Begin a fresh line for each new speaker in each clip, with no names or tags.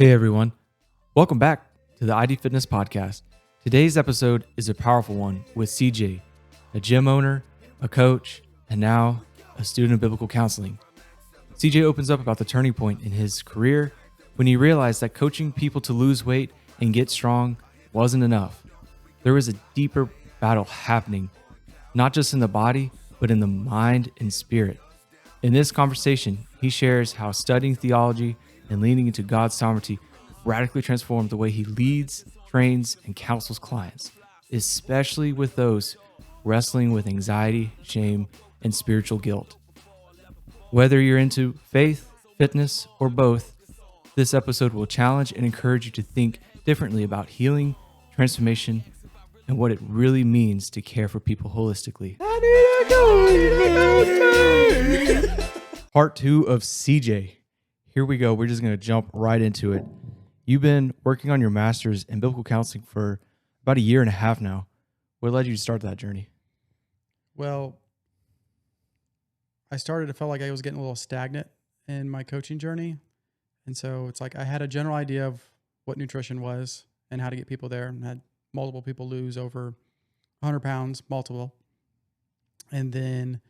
Hey everyone, welcome back to the ID Fitness Podcast. Today's episode is a powerful one with CJ, a gym owner, a coach, and now a student of biblical counseling. CJ opens up about the turning point in his career when he realized that coaching people to lose weight and get strong wasn't enough. There was a deeper battle happening, not just in the body, but in the mind and spirit. In this conversation, he shares how studying theology and leaning into God's sovereignty radically transformed the way he leads, trains, and counsels clients, especially with those wrestling with anxiety, shame, and spiritual guilt. Whether you're into faith, fitness, or both, this episode will challenge and encourage you to think differently about healing, transformation, and what it really means to care for people holistically. Part 2 of CJ. Here we go. We're just going to jump right into it. You've been working on your master's in biblical counseling for about a year and a half now. What led you to start that journey?
Well, I felt like I was getting a little stagnant in my coaching journey. And so it's like I had a general idea of what nutrition was and how to get people there, and had multiple people lose over 100 pounds, multiple. And then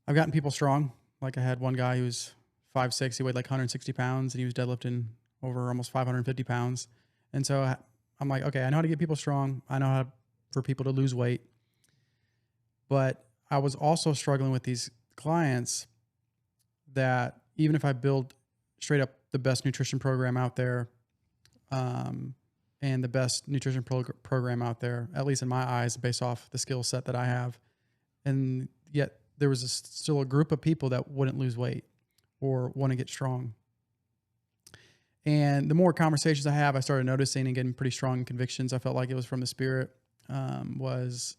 I've gotten people strong. Like I had one guy who was 5'6", he weighed like 160 pounds, and he was deadlifting over almost 550 pounds. And so I'm like, okay, I know how to get people strong. I know how for people to lose weight. But I was also struggling with these clients that even if I build straight up the best nutrition program out there, and the best nutrition program out there, at least in my eyes, based off the skill set that I have, and yet there was still a group of people that wouldn't lose weight or want to get strong. And the more conversations I have, I started noticing and getting pretty strong convictions. I felt like it was from the Spirit. Was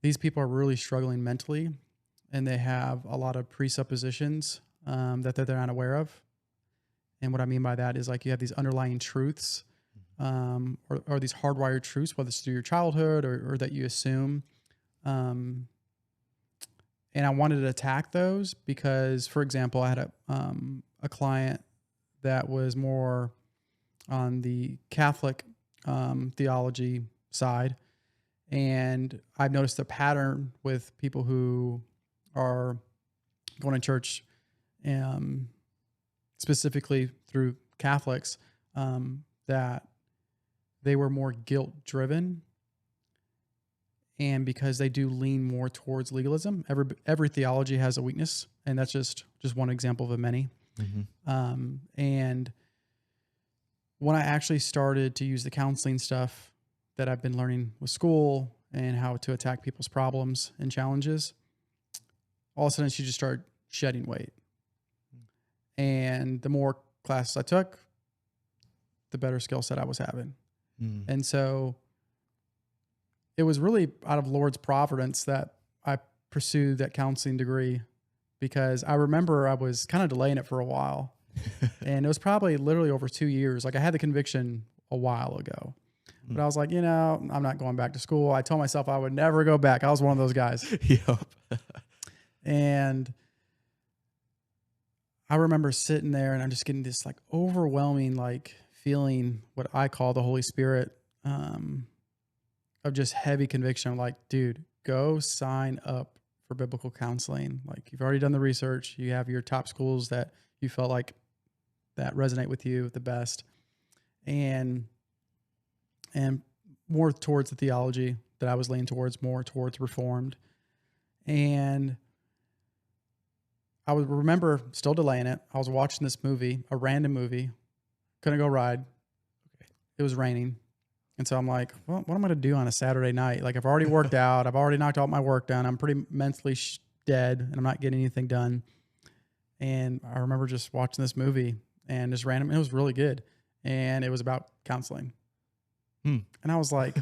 these people are really struggling mentally, and they have a lot of presuppositions that they're not aware of. And what I mean by that is like you have these underlying truths, or these hardwired truths, whether it's through your childhood or that you assume. And I wanted to attack those because, for example, I had a client that was more on the Catholic theology side. And I've noticed a pattern with people who are going to church, specifically through Catholics, that they were more guilt-driven. And because they do lean more towards legalism, every theology has a weakness, and that's just one example of many. Mm-hmm. And when I actually started to use the counseling stuff that I've been learning with school and how to attack people's problems and challenges, all of a sudden she just started shedding weight. And the more classes I took, the better skill set I was having. And so it was really out of Lord's providence that I pursued that counseling degree, because I remember I was kind of delaying it for a while. And it was probably literally over 2 years. Like I had the conviction a while ago, but I was like, I'm not going back to school. I told myself I would never go back. I was one of those guys.
Yep.
And I remember sitting there and I'm just getting this like overwhelming, like feeling, what I call the Holy Spirit, of just heavy conviction. I'm like, dude, go sign up for biblical counseling. Like you've already done the research. You have your top schools that you felt like that resonate with you the best. And more towards the theology that I was leaning towards, more towards Reformed. And I would remember still delaying it. I was watching this movie, a random movie, couldn't go ride. It was raining. And so I'm like, well, what am I going to do on a Saturday night? Like I've already worked out. I've already knocked all my work done. I'm pretty mentally dead and I'm not getting anything done. And I remember just watching this movie and just random. It was really good. And it was about counseling. And I was like,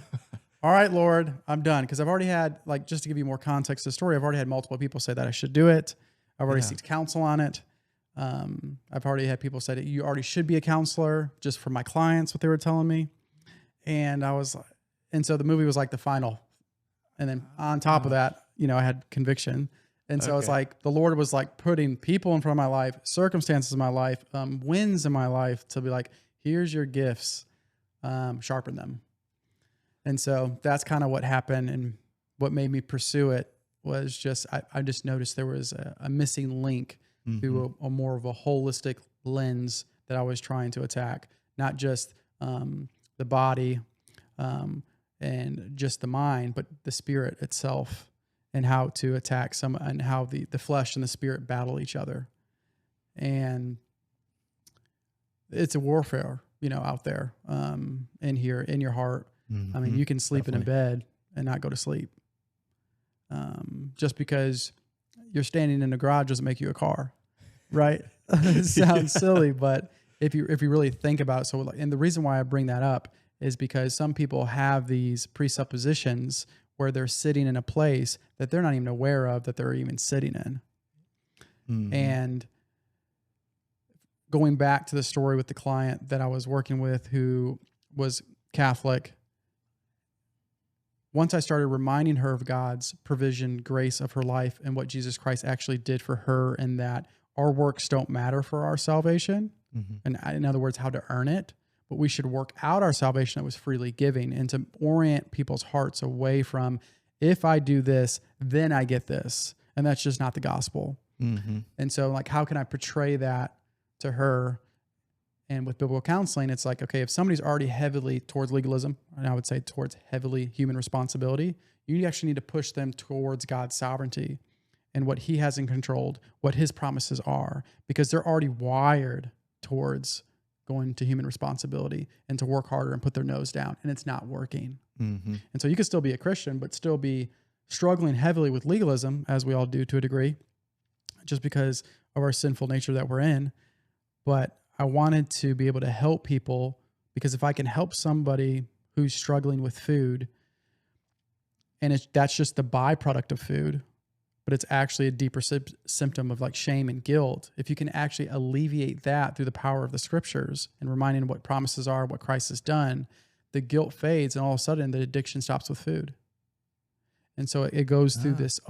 all right, Lord, I'm done. Because I've already had, like, just to give you more context to the story, I've already had multiple people say that I should do it. I've already sought counsel on it. I've already had people say that you already should be a counselor, just for my clients, what they were telling me. And so the movie was like the final. And then on top of that, I had conviction. And so it's
Okay.
like the Lord was like putting people in front of my life, circumstances in my life, wins in my life to be like, here's your gifts, sharpen them. And so that's kind of what happened. And what made me pursue it was just, I just noticed there was a missing link to a more of a holistic lens that I was trying to attack, not just the body and just the mind, but the spirit itself, and how to attack and how the flesh and the spirit battle each other. And it's a warfare, out there, in here, in your heart. I mean, you can sleep in a bed and not go to sleep. Just because you're standing in a garage doesn't make you a car, right? It sounds silly, but if you really think about it, and the reason why I bring that up is because some people have these presuppositions where they're sitting in a place that they're not even aware of that they're even sitting in. And going back to the story with the client that I was working with who was Catholic, once I started reminding her of God's provision, grace of her life, and what Jesus Christ actually did for her, and that our works don't matter for our salvation, and in other words, how to earn it, but we should work out our salvation that was freely giving, and to orient people's hearts away from, if I do this, then I get this. And that's just not the gospel. And so like, how can I portray that to her? And with biblical counseling, it's like, okay, if somebody's already heavily towards legalism, and I would say towards heavily human responsibility, you actually need to push them towards God's sovereignty and what he has in control, what his promises are, because they're already wired towards going to human responsibility and to work harder and put their nose down, and it's not working. And so you could still be a Christian, but still be struggling heavily with legalism, as we all do to a degree, just because of our sinful nature that we're in. But I wanted to be able to help people, because if I can help somebody who's struggling with food, and that's just the byproduct of food, but it's actually a deeper symptom of like shame and guilt. If you can actually alleviate that through the power of the scriptures and reminding what promises are, what Christ has done, the guilt fades, and all of a sudden the addiction stops with food. And so it goes through this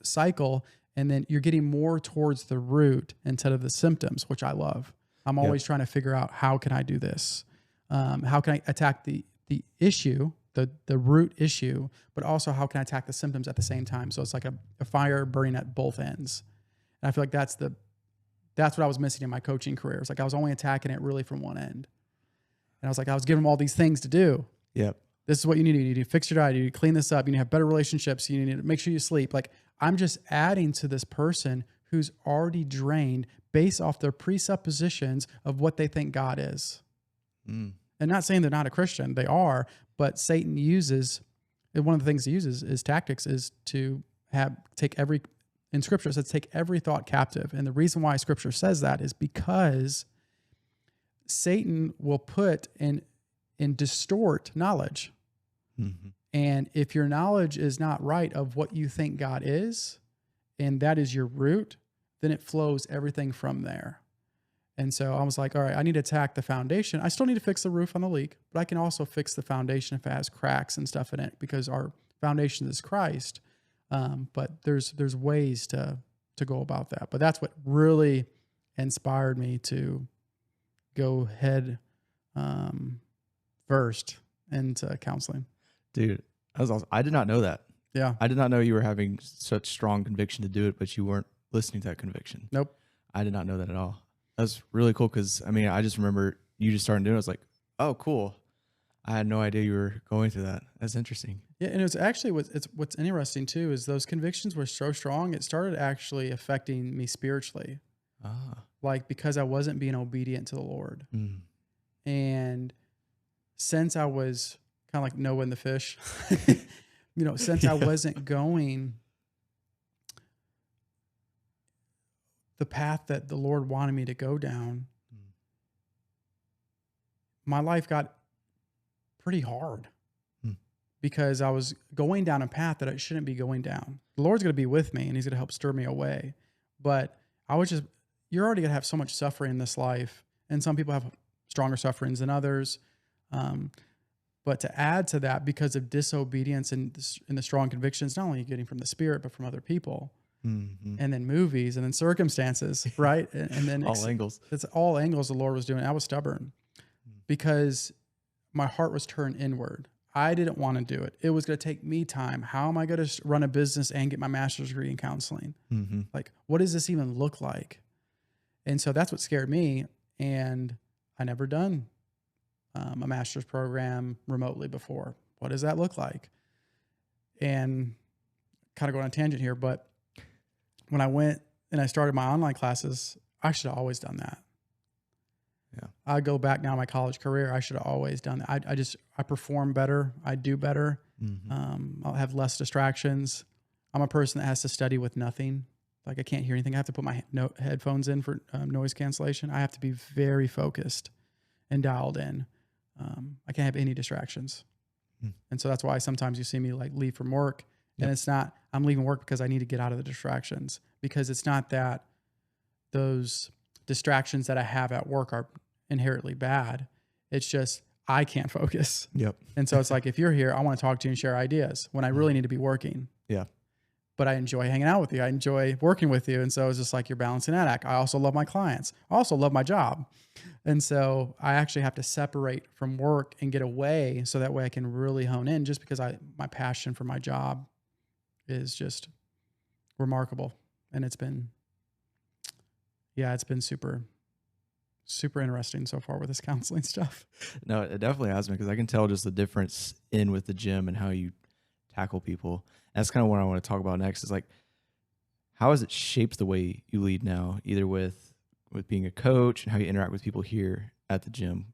cycle, and then you're getting more towards the root instead of the symptoms, which I love. I'm always trying to figure out, how can I do this? How can I attack the issue, the root issue, but also how can I attack the symptoms at the same time? So it's like a fire burning at both ends. And I feel like that's what I was missing in my coaching career. It's like I was only attacking it really from one end. And I was like, I was giving them all these things to do. This is what you need to do. You need to fix your diet. You need to clean this up. You need to have better relationships. You need to make sure you sleep. Like, I'm just adding to this person who's already drained based off their presuppositions of what they think God is. And not saying they're not a Christian. They are, but Satan uses, one of the things he uses is tactics, is to in scripture it says take every thought captive. And the reason why scripture says that is because Satan will put and distort knowledge. And if your knowledge is not right of what you think God is, and that is your root, then it flows everything from there. And so I was like, all right, I need to attack the foundation. I still need to fix the roof on the leak, but I can also fix the foundation if it has cracks and stuff in it, because our foundation is Christ. But there's ways to go about that. But that's what really inspired me to go head first into counseling.
Dude, that was awesome. I did not know that.
Yeah.
I did not know you were having such strong conviction to do it, but you weren't listening to that conviction.
Nope.
I did not know that at all. That's really cool, because, I mean, I just remember you just started doing it. I was like, oh, cool. I had no idea you were going through that. That's interesting.
Yeah, and it was actually what's interesting, too, is those convictions were so strong, it started actually affecting me spiritually. Like, because I wasn't being obedient to the Lord. And since I was kind of like Noah and the fish, since I wasn't going the path that the Lord wanted me to go down, my life got pretty hard because I was going down a path that I shouldn't be going down. The Lord's going to be with me, and he's going to help stir me away. But you're already going to have so much suffering in this life, and some people have stronger sufferings than others. But to add to that, because of disobedience and the strong convictions, not only getting from the Spirit, but from other people, and then movies and then circumstances, right? And then
All angles.
it's all angles the Lord was doing. I was stubborn because my heart was turned inward. I didn't want to do it. It was going to take me time. How am I going to run a business and get my master's degree in counseling? Like, what does this even look like? And so that's what scared me. And I never done a master's program remotely before. What does that look like? And kind of going on a tangent here, but when I went and I started my online classes, I should have always done that.
Yeah.
I go back now in my college career. I should have always done that. I perform better. I do better. I'll have less distractions. I'm a person that has to study with nothing. Like I can't hear anything. I have to put my headphones in for noise cancellation. I have to be very focused and dialed in. I can't have any distractions. And so that's why sometimes you see me like leave from work and it's not, I'm leaving work because I need to get out of the distractions, because it's not that those distractions that I have at work are inherently bad. It's just, I can't focus.
Yep.
And so it's like, if you're here, I want to talk to you and share ideas when I really need to be working.
Yeah.
But I enjoy hanging out with you. I enjoy working with you. And so it's just like, you're balancing that act. I also love my clients. I also love my job. And so I actually have to separate from work and get away so that way I can really hone in, just because my passion for my job is just remarkable. And it's been super, super interesting so far with this counseling stuff.
No, it definitely has been, because I can tell just the difference with the gym and how you tackle people. And that's kind of what I want to talk about next, is like, how has it shaped the way you lead now, either with being a coach and how you interact with people here at the gym?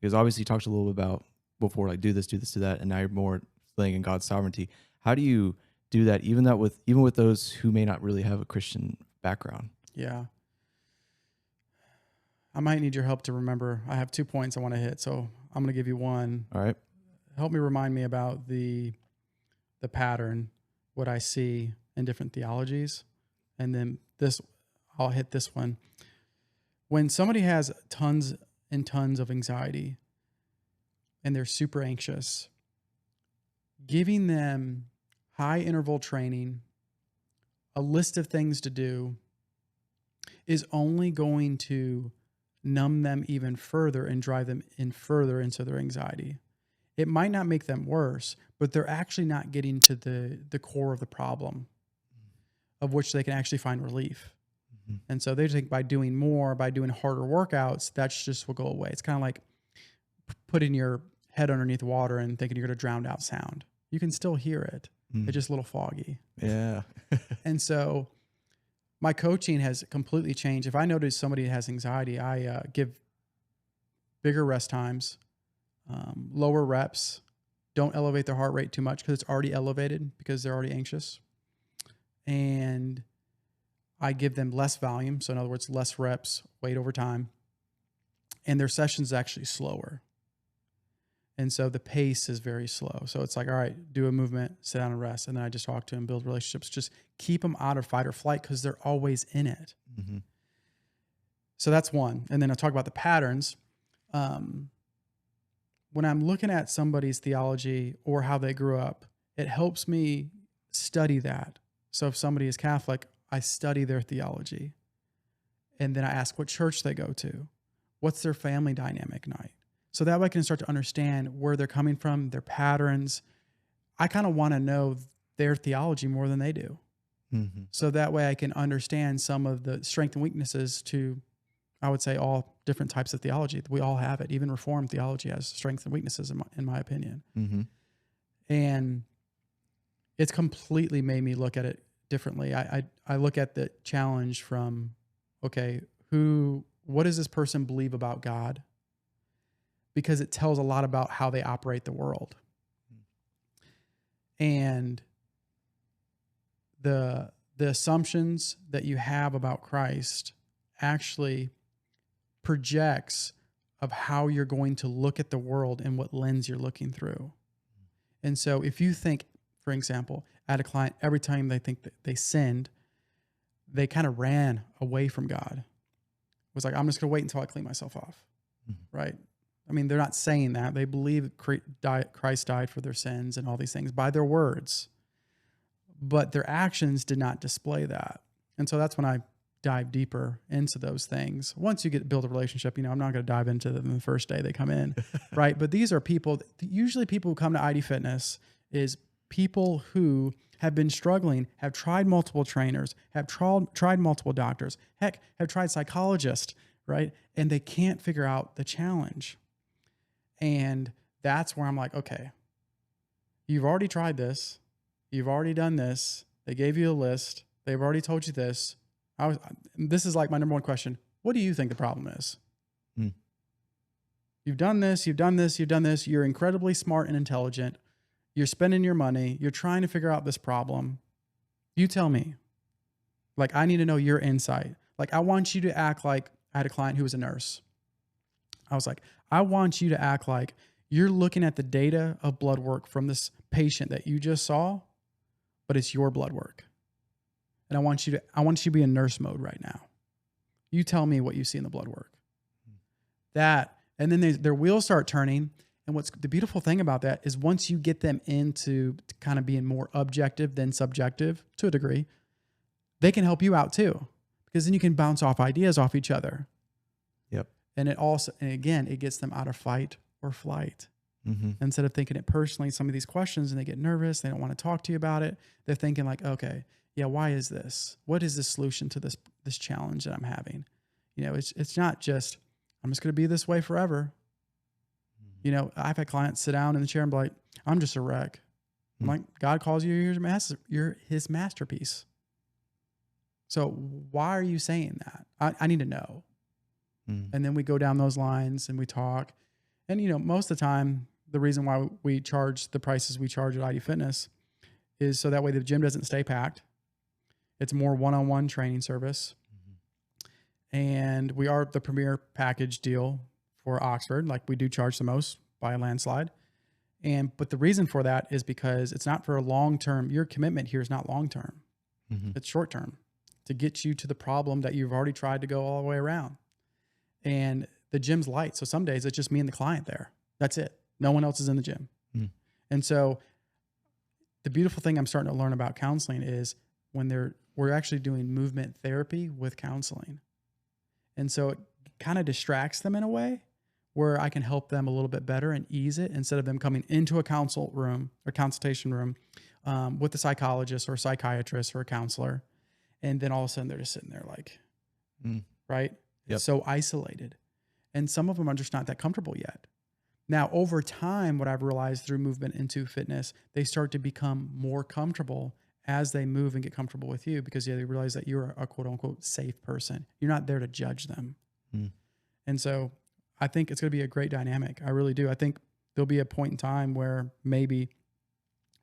Because obviously you talked a little bit about before, like do this, do that, and now you're more laying in God's sovereignty. How do you do that, even with those who may not really have a Christian background?
Yeah. I might need your help to remember. I have 2 points I want to hit, so I'm going to give you one.
All right.
Help me remind me about the pattern, what I see in different theologies. And then I'll hit this one. When somebody has tons and tons of anxiety and they're super anxious, giving them high interval training, a list of things to do, is only going to numb them even further and drive them in further into their anxiety. It might not make them worse, but they're actually not getting to the core of the problem, of which they can actually find relief. And so they think by doing harder workouts, that's just will go away. It's kind of like putting your head underneath water and thinking you're going to drown out sound. You can still hear it. It's just a little foggy.
Yeah.
And so my coaching has completely changed. If I notice somebody has anxiety, I give bigger rest times, lower reps, don't elevate their heart rate too much because it's already elevated because they're already anxious. And I give them less volume. So in other words, less reps, weight over time. And their session's actually slower. And so the pace is very slow. So it's like, all right, do a movement, sit down and rest. And then I just talk to them, build relationships, just keep them out of fight or flight because they're always in it. So that's one. And then I'll talk about the patterns. When I'm looking at somebody's theology or how they grew up, it helps me study that. So if somebody is Catholic, I study their theology. And then I ask what church they go to. What's their family dynamic night? So that way I can start to understand where they're coming from, their patterns. I kind of want to know their theology more than they do. So that way I can understand some of the strengths and weaknesses to, I would say, all different types of theology. We all have it. Even Reformed theology has strengths and weaknesses, in my opinion. And it's completely made me look at it differently. I look at the challenge from, okay, what does this person believe about God? Because it tells a lot about how they operate the world. And the assumptions that you have about Christ actually projects of how you're going to look at the world and what lens you're looking through. And so if you think, for example, at a client, every time they think that they sinned, they kind of ran away from God. It was like, I'm just going to wait until I clean myself off. Right? I mean, they're not saying that. They believe Christ died for their sins and all these things by their words. but their actions did not display that. And so that's when I dive deeper into those things. Once you build a relationship, I'm not going to dive into them the first day they come in, right? But these are people, usually people who come to ID Fitness is people who have been struggling, have tried multiple trainers, have tried multiple doctors, heck, have tried psychologists, right? And they can't figure out the challenge. And that's where I'm like, okay, you've already tried this. You've already done this. They gave you a list. They've already told you this. This is like my number one question. What do you think the problem is? You've done this, you've done this, you've done this. You're incredibly smart and intelligent. You're spending your money. You're trying to figure out this problem. You tell me. Like, I need to know your insight. Like, I want you to act like I had a client who was a nurse. I was like, I want you to act like you're looking at the data of blood work from this patient that you just saw, but it's your blood work. And I want you to be in nurse mode right now. You tell me what you see in the blood work. And then their wheels start turning. And what's the beautiful thing about that is once you get them into kind of being more objective than subjective to a degree, they can help you out too, because then you can bounce off ideas off each other.
Yep.
And again, it gets them out of fight or flight.
Mm-hmm.
Instead of thinking it personally, some of these questions, and they get nervous, they don't want to talk to you about it. They're thinking like, okay, yeah, why is this? What is the solution to this challenge that I'm having? It's not just, I'm just going to be this way forever. I've had clients sit down in the chair and be like, I'm just a wreck. I'm like, God calls you you're his masterpiece. So why are you saying that? I need to know. And then we go down those lines and we talk. And, most of the time, the reason why we charge the prices we charge at ID Fitness is so that way the gym doesn't stay packed. It's more one-on-one training service. And we are the premier package deal for Oxford. Like, we do charge the most by a landslide. But the reason for that is because it's not for a long-term. Your commitment here is not long-term. It's short-term to get you to the problem that you've already tried to go all the way around. And the gym's light. So some days it's just me and the client there. That's it. No one else is in the gym. And so the beautiful thing I'm starting to learn about counseling is when we're actually doing movement therapy with counseling. And so it kind of distracts them in a way where I can help them a little bit better and ease it instead of them coming into a consultation room with a psychologist or a psychiatrist or a counselor. And then all of a sudden they're just sitting there like, right?
Yep.
So isolated. And some of them are just not that comfortable yet. Now, over time, what I've realized through movement into fitness, they start to become more comfortable as they move and get comfortable with you because they realize that you're a quote unquote safe person. You're not there to judge them. And so I think it's going to be a great dynamic. I really do. I think there'll be a point in time where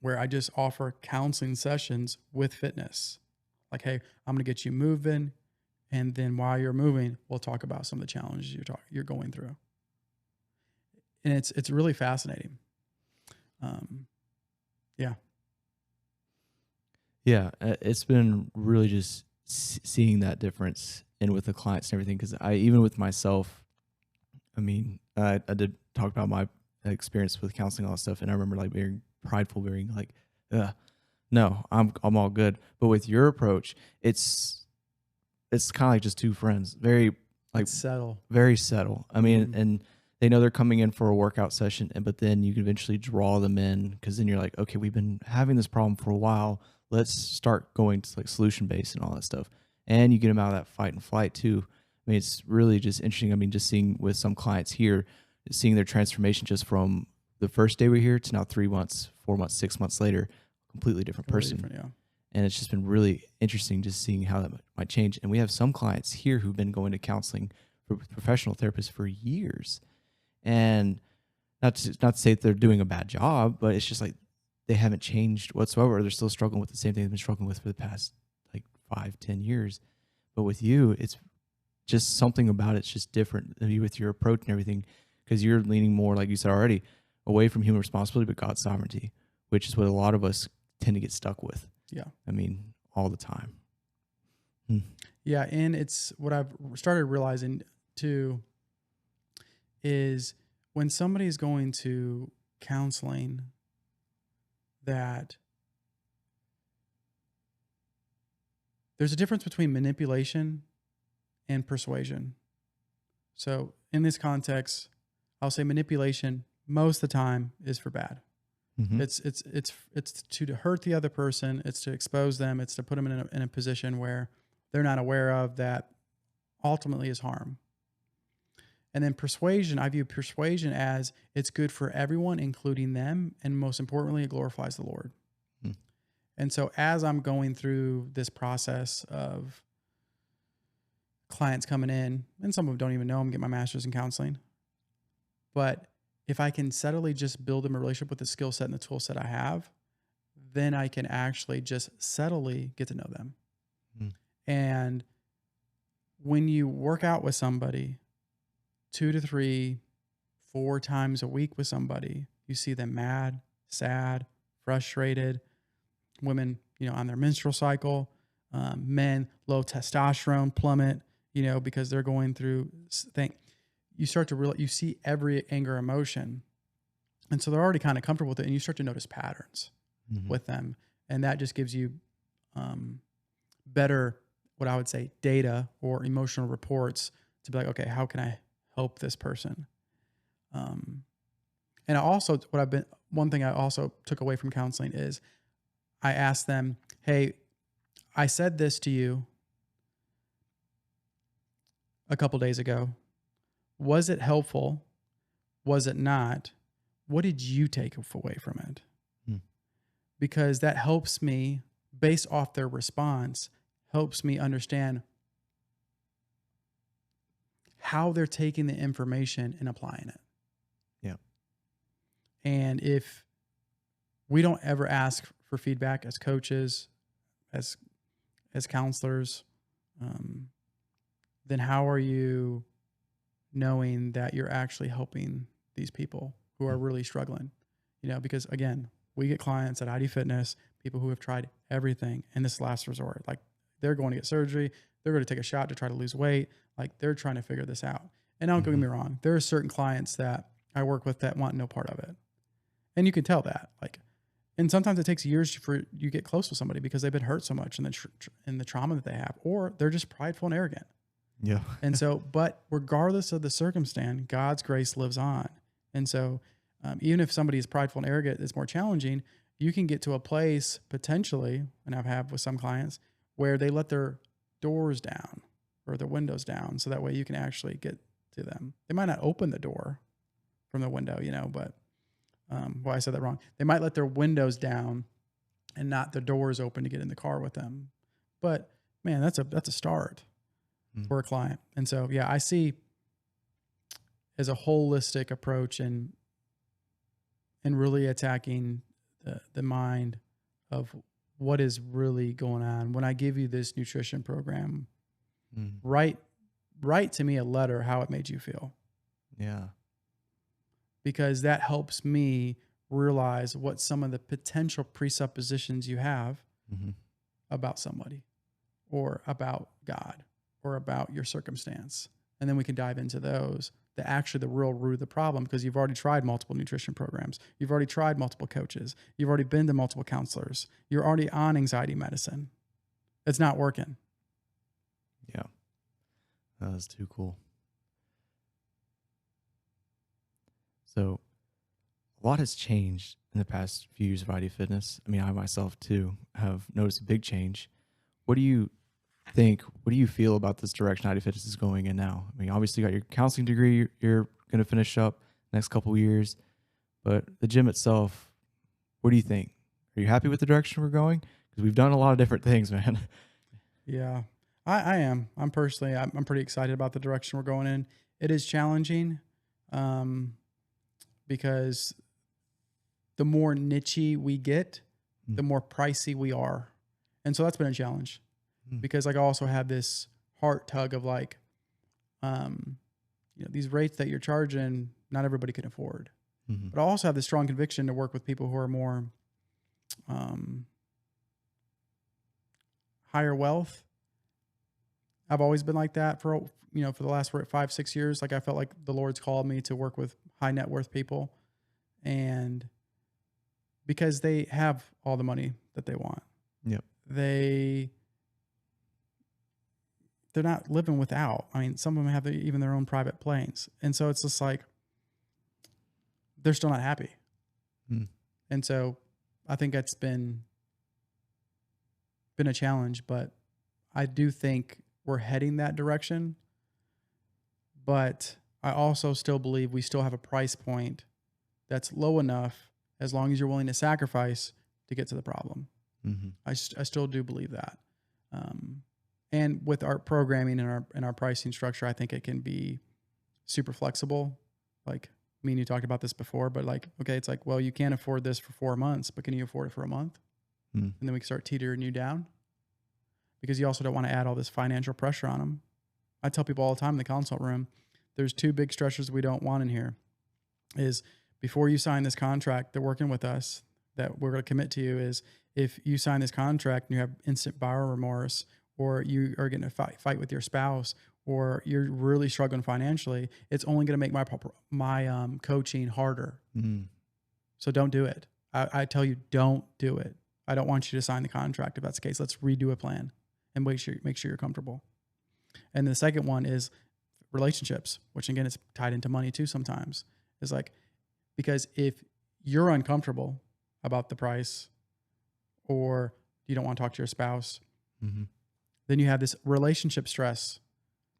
I just offer counseling sessions with fitness. Like, hey, I'm going to get you moving. And then while you're moving, we'll talk about some of the challenges you're going through. And it's really fascinating.
Yeah, it's been really just seeing that difference and with the clients and everything. Because even with myself, I did talk about my experience with counseling, all that stuff, and I remember like being prideful, being like, "No, I'm all good." But with your approach, it's kind of like just two friends, very like very settle. I mean, and they know they're coming in for a workout session, but then you can eventually draw them in because then you're like, okay, we've been having this problem for a while. Let's start going to like solution based and all that stuff. And you get them out of that fight and flight too. I mean, it's really just interesting. I mean, just seeing with some clients here, seeing their transformation just from the first day we're here to now 3 months, 4 months, 6 months later, completely different person. And it's just been really interesting just seeing how that might change. And we have some clients here who've been going to counseling for professional therapists for years. And not to say that they're doing a bad job, but it's just like they haven't changed whatsoever. They're still struggling with the same thing they've been struggling with for the past like 5-10 years. But with you, it's just something about it's just different with your approach and everything, because you're leaning more, like you said already, away from human responsibility, but God's sovereignty, which is what a lot of us tend to get stuck with.
Yeah.
I mean, all the time.
Yeah. And it's what I've started realizing too is when somebody's going to counseling, that there's a difference between manipulation and persuasion. So in this context, I'll say manipulation most of the time is for bad.
Mm-hmm.
It's to hurt the other person. It's to expose them. It's to put them in a position where they're not aware of that ultimately is harm. And then persuasion, I view persuasion as it's good for everyone, including them. And most importantly, it glorifies the Lord.
Mm.
And so as I'm going through this process of clients coming in, and some of them don't even know I'm getting my master's in counseling, but if I can subtly just build them a relationship with the skill set and the tool set I have, then I can actually just subtly get to know them.
Mm.
And when you work out with somebody 2 to 3, 4 times a week with somebody, you see them mad, sad, frustrated, women, on their menstrual cycle, men, low testosterone plummet, because they're going through things. You start to realize, you see every anger emotion. And so they're already kind of comfortable with it. And you start to notice patterns with them. And that just gives you better, what I would say, data or emotional reports to be like, okay, how can I help this person? And I also, one thing I also took away from counseling is I asked them, hey, I said this to you a couple days ago. Was it helpful? Was it not? What did you take away from it? Because that helps me, based off their response, helps me understand how they're taking the information and applying it.
Yeah.
And if we don't ever ask for feedback as coaches, as counselors, then how are you knowing that you're actually helping these people who are really struggling? Because again, we get clients at ID Fitness, people who have tried everything in this last resort. Like they're going to get surgery, they're going to take a shot to try to lose weight. Like they're trying to figure this out. And don't get me wrong, there are certain clients that I work with that want no part of it. And you can tell that. And sometimes it takes years for you get close with somebody because they've been hurt so much in the trauma that they have, or they're just prideful and arrogant.
Yeah.
And so, but regardless of the circumstance, God's grace lives on. And so, even if somebody is prideful and arrogant, it's more challenging. You can get to a place potentially, and I've had with some clients, where they let their doors down or their windows down, so that way you can actually get to them. They might not open the door from the window, but I said that wrong. They might let their windows down and not the doors open to get in the car with them. But man, that's a start for a client. And so, yeah, I see as a holistic approach and really attacking the mind of what is really going on. When I give you this nutrition program, write to me a letter how it made you feel.
Yeah.
Because that helps me realize what some of the potential presuppositions you have about somebody or about God or about your circumstance. And then we can dive into those, the real root of the problem, because you've already tried multiple nutrition programs. You've already tried multiple coaches. You've already been to multiple counselors. You're already on anxiety medicine. It's not working.
Yeah. That was too cool. So a lot has changed in the past few years of ID Fitness. I mean, I myself too have noticed a big change. What do you think? What do you feel about this direction ID Fitness is going in now? I mean, obviously you got your counseling degree you're going to finish up next couple of years, but the gym itself, what do you think? Are you happy with the direction we're going? Because we've done a lot of different things, man.
Yeah, I am. I'm pretty excited about the direction we're going in. It is challenging because the more niche-y we get, the more pricey we are. And so that's been a challenge because I also have this heart tug of these rates that you're charging, not everybody can afford. But I also have this strong conviction to work with people who are more higher wealth. I've always been like that for the last 5-6 years. Like I felt like the Lord's called me to work with high net worth people, and because they have all the money that they want.
Yep.
They they're not living without. I mean, some of them have even their own private planes. And so it's just like, they're still not happy.
Hmm.
And so I think that's been a challenge, but I do think we're heading that direction. But I also still believe we still have a price point that's low enough as long as you're willing to sacrifice to get to the problem.
Mm-hmm.
I still do believe that. And with our programming and our pricing structure, I think it can be super flexible. Like me and you talked about this before, but like, okay, it's like, well, you can't afford this for 4 months, but can you afford it for a month? And then we can start teetering you down, because you also don't want to add all this financial pressure on them. I tell people all the time in the consult room, there's 2 big stressors we don't want in here. Is before you sign this contract, they're working with us, that we're going to commit to you, is if you sign this contract and you have instant buyer remorse, or you are getting a fight with your spouse, or you're really struggling financially, it's only going to make my coaching harder.
Mm.
So don't do it. I tell you, don't do it. I don't want you to sign the contract if that's the case. Let's redo a plan and make sure you're comfortable. And the second one is relationships, which again is tied into money too sometimes. Is like, because if you're uncomfortable about the price, or you don't want to talk to your spouse,
Mm-hmm.
then you have this relationship stress.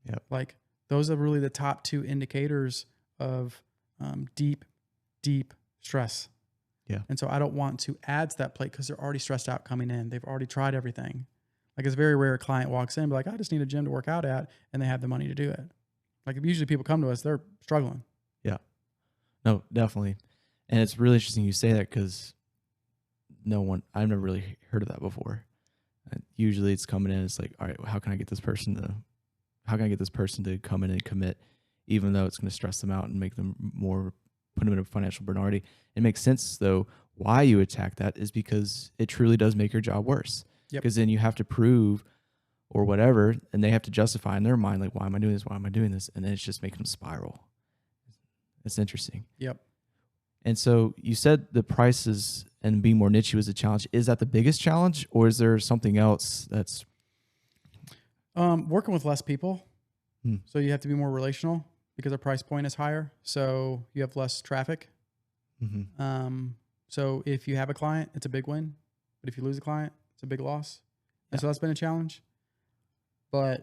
Yep.
Like those are really the top 2 indicators of deep stress.
Yeah.
And so I don't want to add to that plate because they're already stressed out coming in. They've already tried everything. Like it's very rare a client walks in and be like, I just need a gym to work out at, and they have the money to do it. Like usually people come to us, they're struggling.
Yeah. No, definitely. And it's really interesting you say that, because I've never really heard of that before. And usually it's coming in, it's like, all right, how can I get this person to come in and commit, even though it's going to stress them out and make them put them in a financial burden already. It makes sense though. Why you attack that is because it truly does make your job worse.
Yep.
Because then you have to prove or whatever, and they have to justify in their mind, like, why am I doing this? Why am I doing this? And then it's just making them spiral. It's interesting.
Yep.
And so you said the prices and being more niche was a challenge. Is that the biggest challenge, or is there something else that's
working with less people?
Hmm.
So you have to be more relational because our price point is higher. So you have less traffic.
Mm-hmm.
So if you have a client, it's a big win. But if you lose a client, it's a big loss. And so that's been a challenge. And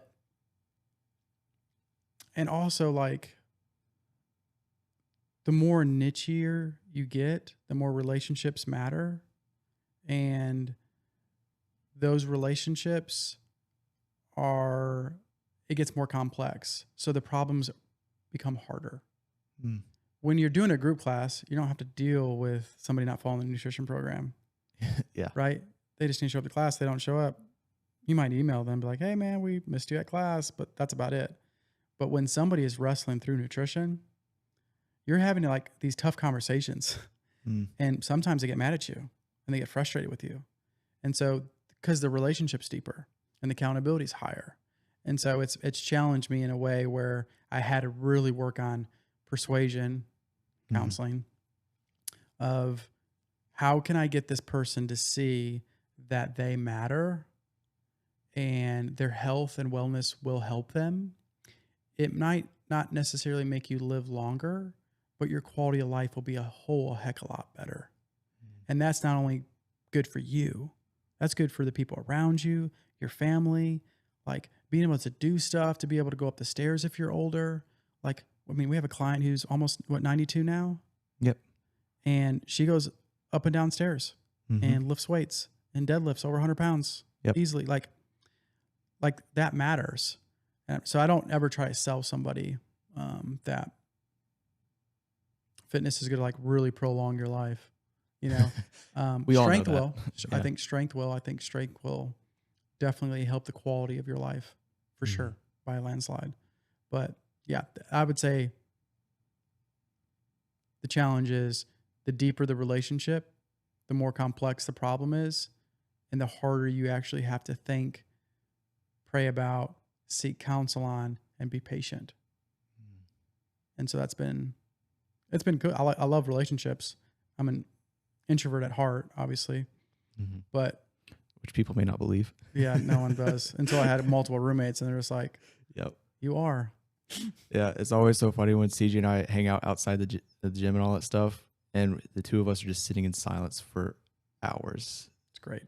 also like, the more nichier you get, the more relationships matter. And those relationships it gets more complex. So the problems become harder.
Mm.
When you're doing a group class, you don't have to deal with somebody not following the nutrition program.
Yeah.
Right? They just need to show up to class. They don't show up. You might email them, be like, hey man, we missed you at class, but that's about it. But when somebody is wrestling through nutrition, you're having like these tough conversations.
Mm.
And sometimes they get mad at you and they get frustrated with you. And so, because the relationship's deeper and the accountability is higher. And so it's challenged me in a way where I had to really work on persuasion, counseling, of how can I get this person to see that they matter and their health and wellness will help them. It might not necessarily make you live longer, but your quality of life will be a whole heck of a lot better. And that's not only good for you, that's good for the people around you, your family, like being able to do stuff, to be able to go up the stairs if you're older. Like, I mean, we have a client who's almost 92 now.
Yep.
And she goes up and down stairs and lifts weights and deadlifts over 100 pounds easily. Like that matters. And so I don't ever try to sell somebody that fitness is going to like really prolong your life. You know,
We all know
strength
that.
will.
Yeah.
I think strength will definitely help the quality of your life for sure by a landslide. But yeah, I would say the challenge is the deeper the relationship, the more complex the problem is, and the harder you actually have to think, pray about, seek counsel on, and be patient. And so it's been good. I love relationships. I'm an introvert at heart, obviously, but
which people may not believe.
Yeah, no one does until I had multiple roommates and they're just like,
Yep.
you are.
Yeah, it's always so funny when CJ and I hang out outside the gym and all that stuff, and the two of us are just sitting in silence for hours.
It's great.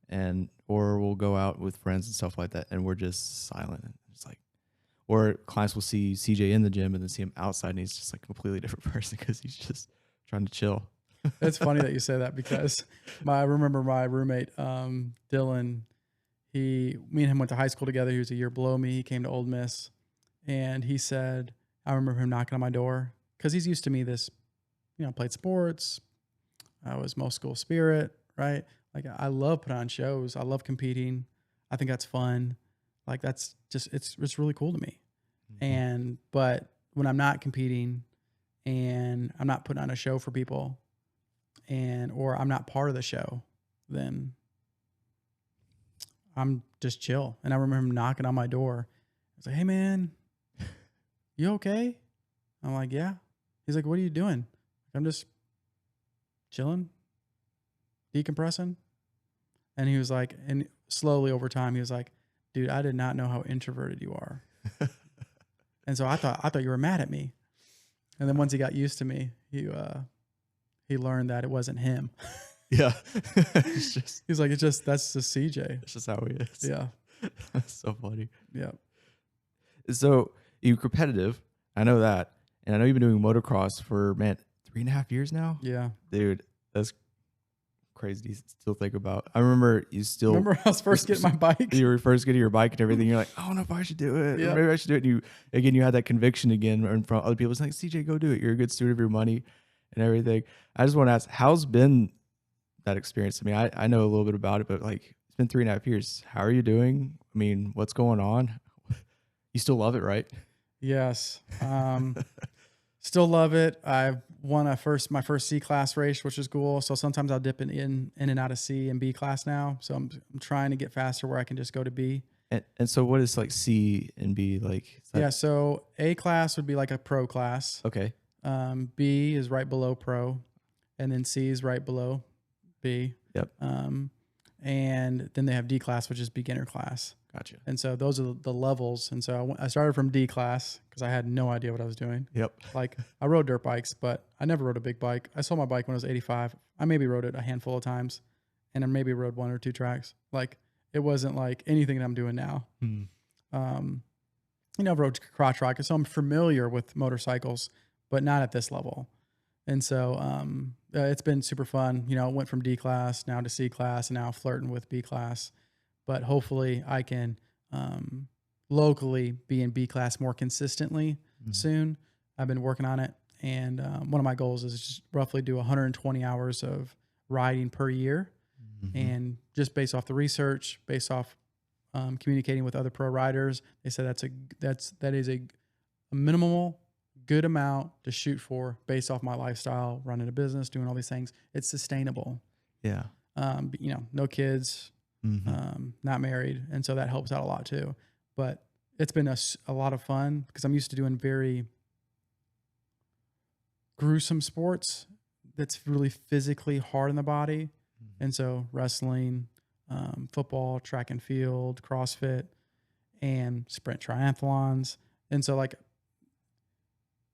And or we'll go out with friends and stuff like that, and we're just silent. And it's like, or clients will see CJ in the gym and then see him outside, and he's just like a completely different person because he's just trying to chill.
It's funny that you say that because I remember my roommate, Dylan, me and him went to high school together. He was a year below me. He came to Ole Miss and he said, I remember him knocking on my door because he's used to me played sports. I was most school spirit, right? Like I love putting on shows. I love competing. I think that's fun. Like that's just, it's really cool to me. But when I'm not competing and I'm not putting on a show for people or I'm not part of the show, then I'm just chill. And I remember him knocking on my door. I was like, hey man, you okay? I'm like, yeah. He's like, what are you doing? I'm just chilling, decompressing. And he was like, and slowly over time, he was like, dude, I did not know how introverted you are. And so I thought you were mad at me. And then once he got used to me, he learned that it wasn't him.
Yeah.
He's like, that's just CJ.
It's just how he is.
Yeah.
That's so funny.
Yeah.
So you're competitive. I know that. And I know you've been doing motocross for, 3.5 years now.
Yeah.
Dude, that's crazy to still think about. I remember
Remember I was first getting my bike?
You were first getting your bike and everything. You're like, I don't know if I should do it.
Yeah.
Or maybe I should do it. And you had that conviction again in front of other people. It's like, CJ, go do it. You're a good steward of your money and everything. I just want to ask, how's been that experience? I mean, I know a little bit about it, but like it's been 3.5 years. How are you doing? I mean, what's going on? You still love it, right?
Yes. Still love it. I've won my first C class race, which is cool. So sometimes I'll dip in and out of C and B class now. So I'm trying to get faster where I can just go to B.
And so what is like C and B like?
Yeah. So A class would be like a pro class.
Okay.
B is right below pro, and then C is right below B.
Yep.
And then they have D class, which is beginner class.
Gotcha.
And so those are the levels. And so I started from D class because I had no idea what I was doing.
Yep.
Like I rode dirt bikes, but I never rode a big bike. I sold my bike when I was 85. I maybe rode it a handful of times and I maybe rode 1 or 2 tracks. Like it wasn't like anything that I'm doing now. I've rode crotch rockets, so I'm familiar with motorcycles, but not at this level. And so it's been super fun. Went from D class now to C class and now flirting with B class. But hopefully I can locally be in B class more consistently soon. I've been working on it. And one of my goals is just roughly do 120 hours of riding per year. And just based off the research, based off communicating with other pro riders, they said that is a minimal good amount to shoot for based off my lifestyle, running a business, doing all these things. It's sustainable.
Yeah.
No kids, not married. And so that helps out a lot too. But it's been a lot of fun because I'm used to doing very gruesome sports that's really physically hard on the body. And so wrestling, football, track and field, CrossFit, and sprint triathlons. And so like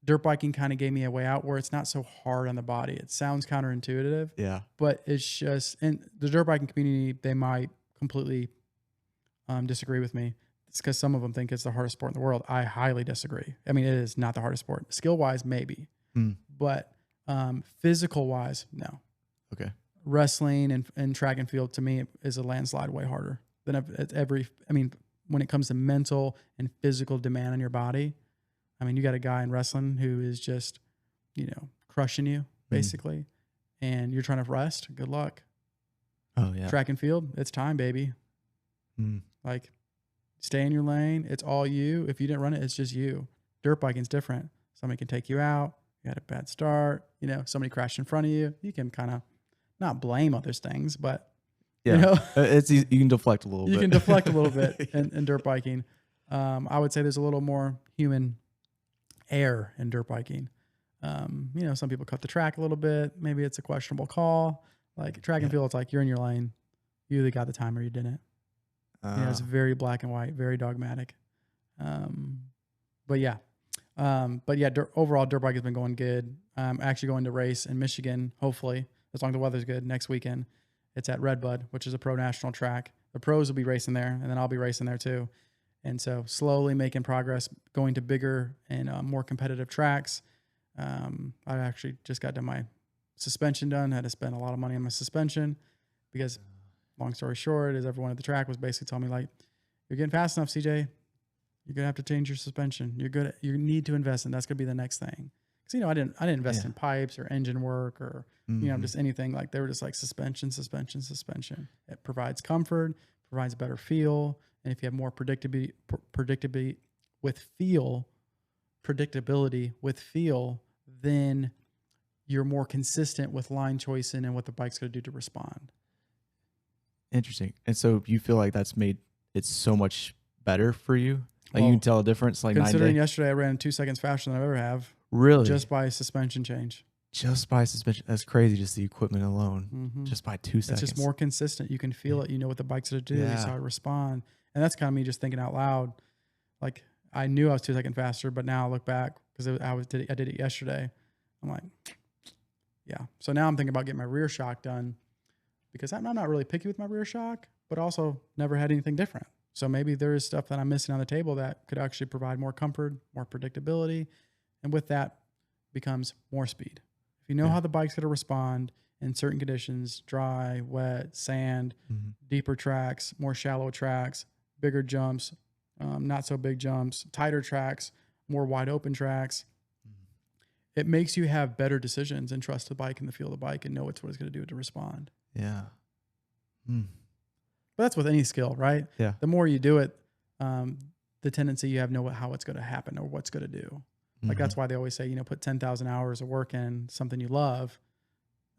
dirt biking kind of gave me a way out where it's not so hard on the body. It sounds counterintuitive.
Yeah.
But it's just, in the dirt biking community, they might completely disagree with me. It's because some of them think it's the hardest sport in the world. I highly disagree. I mean, it is not the hardest sport. Skill-wise, maybe. But physical-wise, no.
Okay.
Wrestling and track and field, to me, is a landslide way harder than when it comes to mental and physical demand on your body. I mean, you got a guy in wrestling who is just, crushing you, basically. And you're trying to rest. Good luck.
Oh, yeah.
Track and field, it's time, baby. Like, stay in your lane. It's all you. If you didn't run it, it's just you. Dirt biking's different. Somebody can take you out. You had a bad start. Somebody crashed in front of you. You can kind of not blame other things, but,
it's easy. You can deflect a little bit.
You can deflect a little bit in dirt biking. I would say there's a little more human air in dirt biking. Some people cut the track a little bit. Maybe it's a questionable call. Like track and field, it's like you're in your lane. You either got the time or you didn't. It's very black and white, very dogmatic. But yeah, overall dirt bike has been going good. I'm actually going to race in Michigan, hopefully, as long as the weather's good, next weekend. It's at Redbud, which is a pro national track. The pros will be racing there, and then I'll be racing there too. And so slowly making progress, going to bigger and more competitive tracks. I actually just got my suspension done. Had to spend a lot of money on my suspension because, long story short, is everyone at the track was basically telling me, like, you're getting fast enough, CJ. You're gonna have to change your suspension. You need to invest in. That's gonna be the next thing. Because I didn't invest in pipes or engine work or just anything. Like, they were just like suspension. It provides comfort, provides a better feel, and if you have more predictability with feel, then you're more consistent with line choicing and what the bike's going to do to respond.
Interesting. And so you feel like that's made it so much better for you? Like, you can tell a difference, like,
considering yesterday I ran 2 seconds faster than I ever have.
Really?
Just by suspension change.
Just by suspension. That's crazy. Just the equipment alone. Just by 2 seconds.
It's just more consistent. You can feel it. You know what the bike's going to do. You saw it respond. And that's kind of me just thinking out loud. Like, I knew I was 2 seconds faster, but now I look back because I did it yesterday. I'm like, yeah. So now I'm thinking about getting my rear shock done because I'm not really picky with my rear shock, but also never had anything different. So maybe there is stuff that I'm missing on the table that could actually provide more comfort, more predictability. And with that becomes more speed. If you know how the bike's going to respond in certain conditions, dry, wet, sand, deeper tracks, more shallow tracks, bigger jumps, not so big jumps, tighter tracks, more wide open tracks, it makes you have better decisions and trust the bike and the feel of the bike and know what it's going to do to respond.
Yeah.
But that's with any skill, right?
Yeah.
The more you do it, the tendency you have know how it's going to happen or what's going to do. Like, that's why they always say, put 10,000 hours of work in something you love.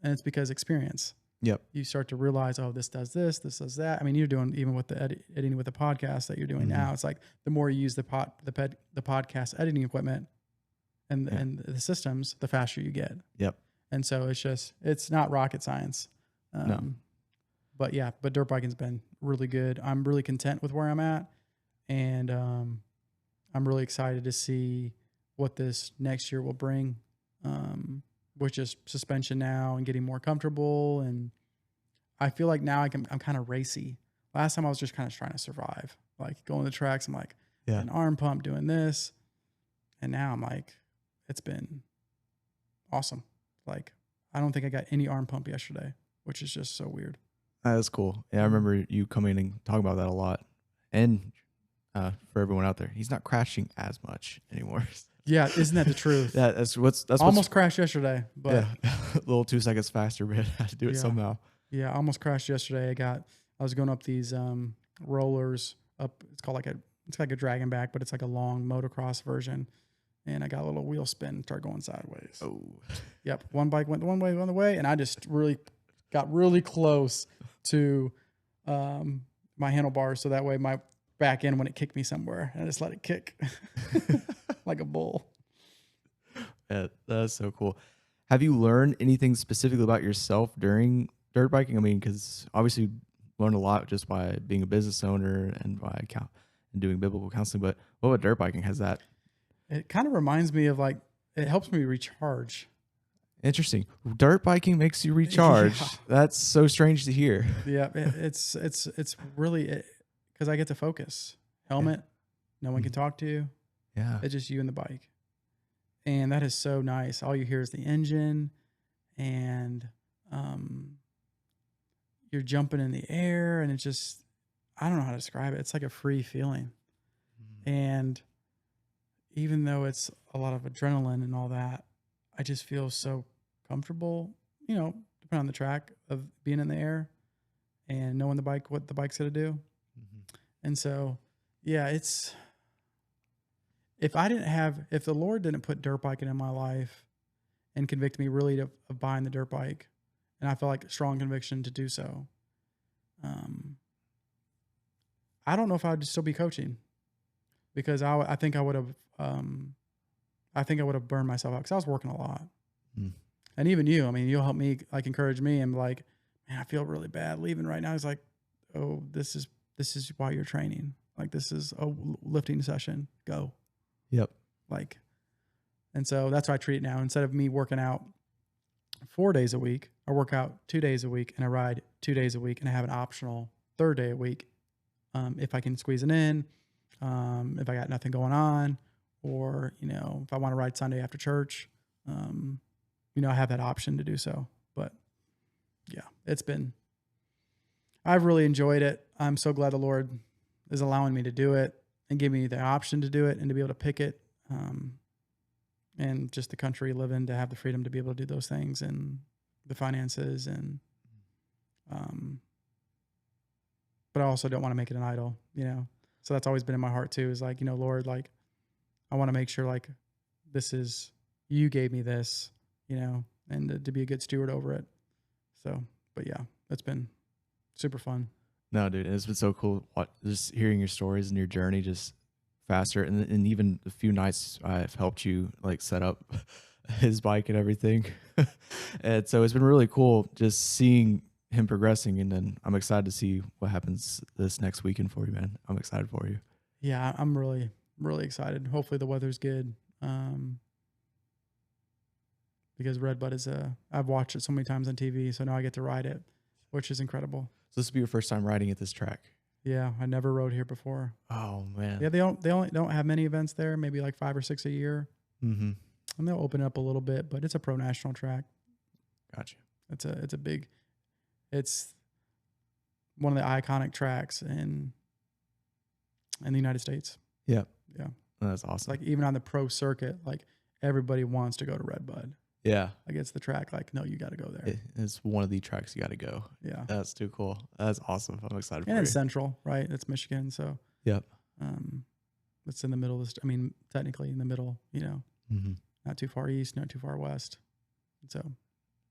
And it's because experience.
Yep.
You start to realize, oh, this does that. I mean, you're doing, even with the editing with the podcast that you're doing now, it's like the more you use the podcast editing equipment and the systems, the faster you get.
Yep.
And so it's not rocket science.
No.
But dirt biking's been really good. I'm really content with where I'm at. And I'm really excited to see what this next year will bring, with just suspension now and getting more comfortable. And I feel like now I'm kind of racy. Last time I was just kind of trying to survive, like going to the tracks. I'm like, an arm pump doing this. And now I'm like, it's been awesome. Like, I don't think I got any arm pump yesterday, which is just so weird.
That is cool. Yeah, I remember you coming and talking about that a lot. And for everyone out there, he's not crashing as much anymore.
Yeah, isn't that the truth?
Yeah, that's
almost crashed yesterday, but
a little 2 seconds faster, but I had to do it somehow.
Yeah, I almost crashed yesterday. I was going up these rollers up. It's like a dragon back, but it's like a long motocross version. And I got a little wheel spin and started going sideways.
Oh,
yep. One bike went one way, the other way, and I just got really close to my handlebars, so that way my back end, when it kicked me somewhere, and I just let it kick like a bull.
Yeah, that's so cool. Have you learned anything specifically about yourself during dirt biking? I mean, because obviously you learn a lot just by being a business owner and by doing biblical counseling, but what about dirt biking? Has that?
It kind of reminds me of, like, it helps me recharge.
Interesting. Dirt biking makes you recharge. Yeah. That's so strange to hear.
Yeah, it's really because I get to focus. Helmet, no one can talk to you.
Yeah,
it's just you and the bike, and that is so nice. All you hear is the engine, and you're jumping in the air, and it's just, I don't know how to describe it. It's like a free feeling, and even though it's a lot of adrenaline and all that, I just feel so comfortable, depending on the track, of being in the air and knowing what the bike's going to do. And so, yeah, if the Lord didn't put dirt biking in my life and convict me really of buying the dirt bike, and I feel like a strong conviction to do so, I don't know if I would still be coaching, because I think I would have burned myself out, because I was working a lot. And even you, I mean, you'll help me, like, encourage me, and like, man, I feel really bad leaving right now. It's like, oh, this is why you're training. Like, this is a lifting session. Go.
Yep.
Like, and so that's how I treat it now. Instead of me working out 4 days a week, I work out 2 days a week and I ride 2 days a week, and I have an optional third day a week. If I can squeeze it in, if I got nothing going on, or, if I want to ride Sunday after church, I have that option to do so. But yeah, I've really enjoyed it. I'm so glad the Lord is allowing me to do it and giving me the option to do it and to be able to pick it. And just the country we live in, to have the freedom to be able to do those things, and the finances, and, but I also don't want to make it an idol, So that's always been in my heart too, is like, Lord, like, I want to make sure, like, you gave me this, and to be a good steward over it. So, but yeah, it's been super fun.
No, dude, it's been so cool. Just hearing your stories and your journey just faster. And even a few nights I've helped you like set up his bike and everything. And so it's been really cool just seeing him progressing. And then I'm excited to see what happens this next weekend for you, man. I'm excited for you.
Yeah, I'm really, really excited. Hopefully the weather's good. Because Redbud I've watched it so many times on TV, so now I get to ride it, which is incredible.
So this will be your first time riding at this track?
Yeah, I never rode here before.
Oh man.
Yeah, they only don't have many events there, maybe like 5 or 6 a year.
Mm-hmm.
And they'll open it up a little bit, but it's a pro national track.
Gotcha.
It's one of the iconic tracks in the United States.
Yeah.
Yeah.
That's awesome.
Like, even on the pro circuit, like, everybody wants to go to Redbud.
Yeah.
Like, it's the track. Like, no, you got to go there.
It's one of the tracks you got to go.
Yeah.
That's too cool. That's awesome. I'm excited for you.
And it's central, right? It's Michigan. So,
yep.
It's in the middle of technically in the middle,
Mm-hmm.
Not too far east, not too far west. So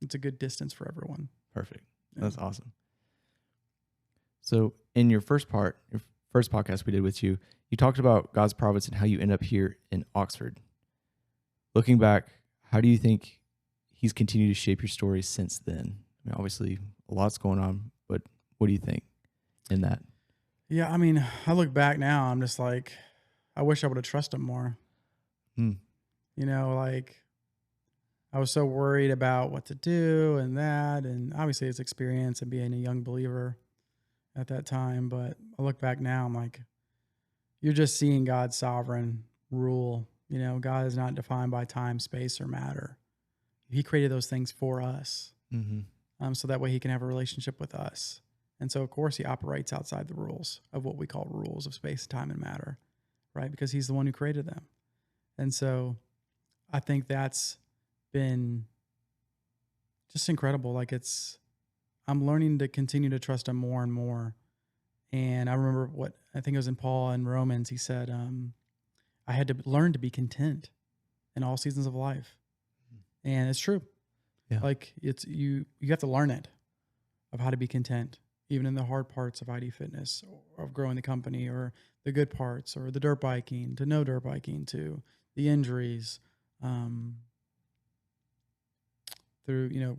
it's a good distance for everyone.
Perfect.
Yeah.
That's awesome. So in your first podcast we did with you, you talked about God's providence and how you end up here in Oxford. Looking back, how do you think he's continued to shape your story since then? I mean, obviously a lot's going on, but what do you think in that?
Yeah, I mean, I look back now, I'm just like, I wish I would have trusted him more. Like, I was so worried about what to do and that, and obviously it's experience and being a young believer at that time. But I look back now, I'm like, you're just seeing God's sovereign rule. God is not defined by time, space, or matter. He created those things for us, so that way he can have a relationship with us. And so, of course, he operates outside the rules of what we call rules of space, time, and matter, right? Because he's the one who created them. And so I think that's been just incredible. Like, I'm learning to continue to trust him more and more. And I remember I think it was in Paul in Romans, he said, I had to learn to be content in all seasons of life. And it's true.
Yeah.
Like, you have to learn it, of how to be content, even in the hard parts of ID Fitness, or of growing the company, or the good parts, or the dirt biking, to no dirt biking, to the injuries, through,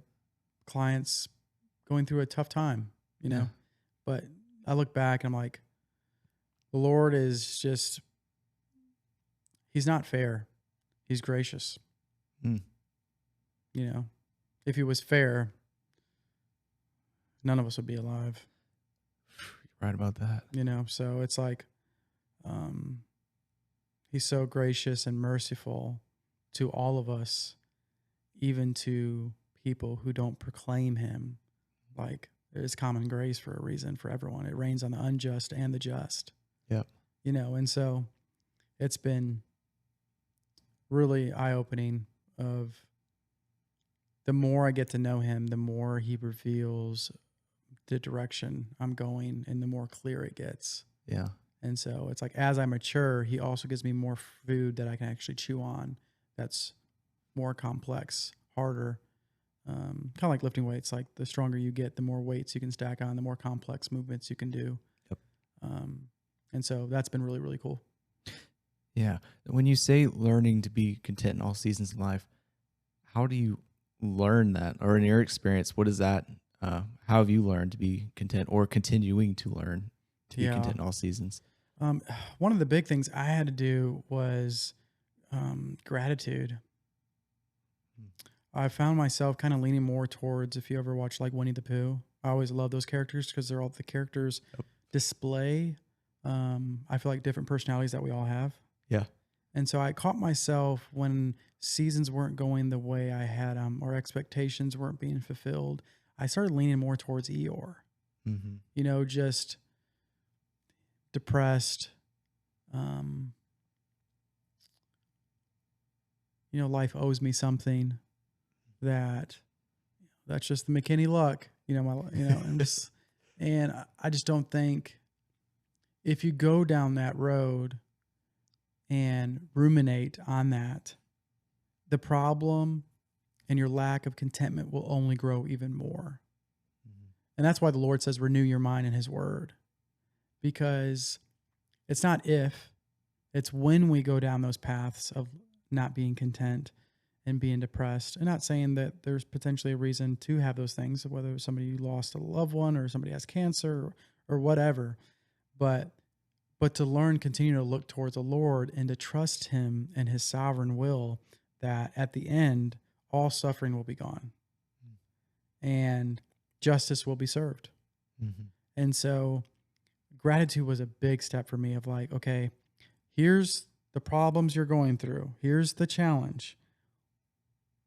clients going through a tough time,
Yeah.
But I look back and I'm like, the Lord is just, he's not fair. He's gracious. If he was fair, none of us would be alive.
You're right about that.
So it's like, he's so gracious and merciful to all of us, even to people who don't proclaim him. Like, there's common grace for a reason for everyone. It rains on the unjust and the just.
Yep.
And so it's been really eye-opening. Of the more I get to know him, the more he reveals the direction I'm going, and the more clear it gets.
Yeah.
And so it's like, as I mature, he also gives me more food that I can actually chew on. That's more complex, harder. Kind of like lifting weights. Like, the stronger you get, the more weights you can stack on, the more complex movements you can do.
Yep.
And so that's been really, really cool.
Yeah. When you say learning to be content in all seasons of life, how do you learn that? Or in your experience, what does that How have you learned to be content, or continuing to learn to be
Yeah.
content in all seasons?
One of the big things I had to do was gratitude. I found myself kind of leaning more towards, if you ever watch like Winnie the Pooh, I always love those characters because they're all the characters
Yep.
display. I feel like different personalities that we all have.
Yeah.
And so I caught myself when seasons weren't going the way I had them or expectations weren't being fulfilled. I started leaning more towards Eeyore,
Mm-hmm.
just depressed. Life owes me something that's just the McKinney luck, I'm just, and I just don't think if you go down that road and ruminate on that, the problem and your lack of contentment will only grow even more.
Mm-hmm.
And that's why the Lord says, renew your mind in his word, because it's not if, it's when we go down those paths of not being content and being depressed. And not saying that there's potentially a reason to have those things, whether somebody lost a loved one or somebody has cancer or whatever, but to learn, continue to look towards the Lord and to trust him and his sovereign will, that at the end, all suffering will be gone and justice will be served.
Mm-hmm.
And so gratitude was a big step for me of like, okay, here's the problems you're going through. Here's the challenge.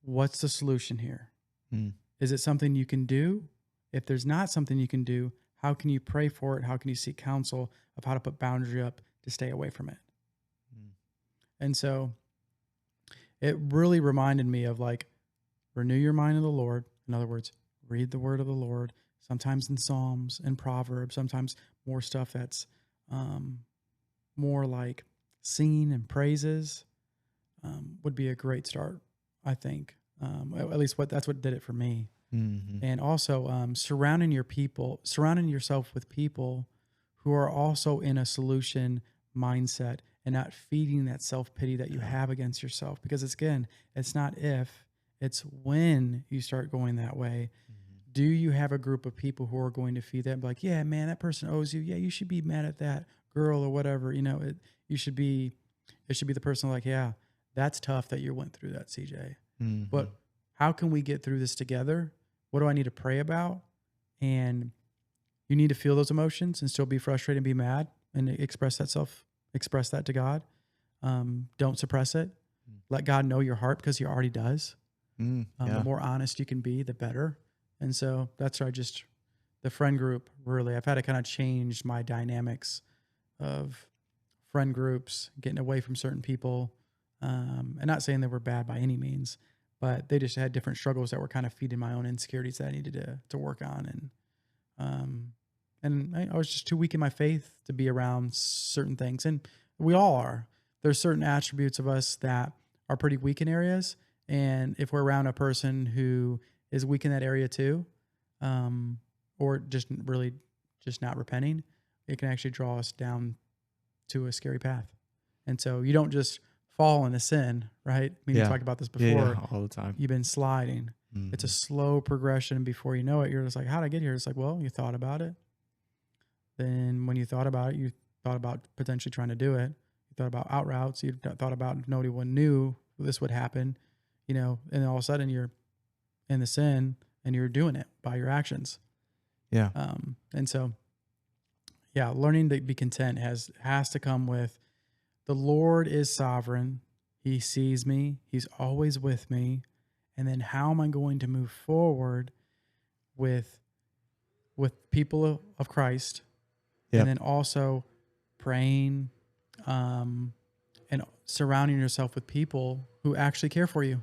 What's the solution here?
Mm.
Is it something you can do? If there's not something you can do, how can you pray for it? How can you seek counsel of how to put boundary up to stay away from it?
Mm.
And so it really reminded me of like, renew your mind in the Lord. In other words, read the word of the Lord, sometimes in Psalms and Proverbs, sometimes more stuff that's more like singing and praises would be a great start, I think. At least that's what did it for me.
Mm-hmm.
And also surrounding yourself with people who are also in a solution mindset and not feeding that self-pity that you have against yourself. Because it's not if, it's when you start going that way. Mm-hmm. Do you have a group of people who are going to feed that and be like, yeah, man, that person owes you. Yeah, you should be mad at that girl or whatever. It should be the person like, yeah, that's tough that you went through that, CJ.
Mm-hmm.
But how can we get through this together? What do I need to pray about? And you need to feel those emotions and still be frustrated and be mad and express that to God. Don't suppress it. Let God know your heart, because he already does. The more honest you can be, the better. And so that's why the friend group, really, I've had to kind of change my dynamics of friend groups, getting away from certain people. And not saying they were bad by any means, but they just had different struggles that were kind of feeding my own insecurities that I needed to work on. And I was just too weak in my faith to be around certain things. And we all are. There's certain attributes of us that are pretty weak in areas. And if we're around a person who is weak in that area too, or just not repenting, it can actually draw us down to a scary path. And so you don't just fall into sin, right? We talked about this before.
Yeah, all the time.
You've been sliding. Mm-hmm. It's a slow progression. Before you know it, you're just like, how'd I get here? It's like, well, you thought about it. Then when you thought about it, you thought about potentially trying to do it. You thought about out routes. You thought about if nobody knew this would happen, and then all of a sudden you're in the sin and you're doing it by your actions.
Yeah.
And so, yeah, learning to be content has to come with the Lord is sovereign. He sees me. He's always with me. And then how am I going to move forward with people of Christ? Yep. And then also praying and surrounding yourself with people who actually care for you.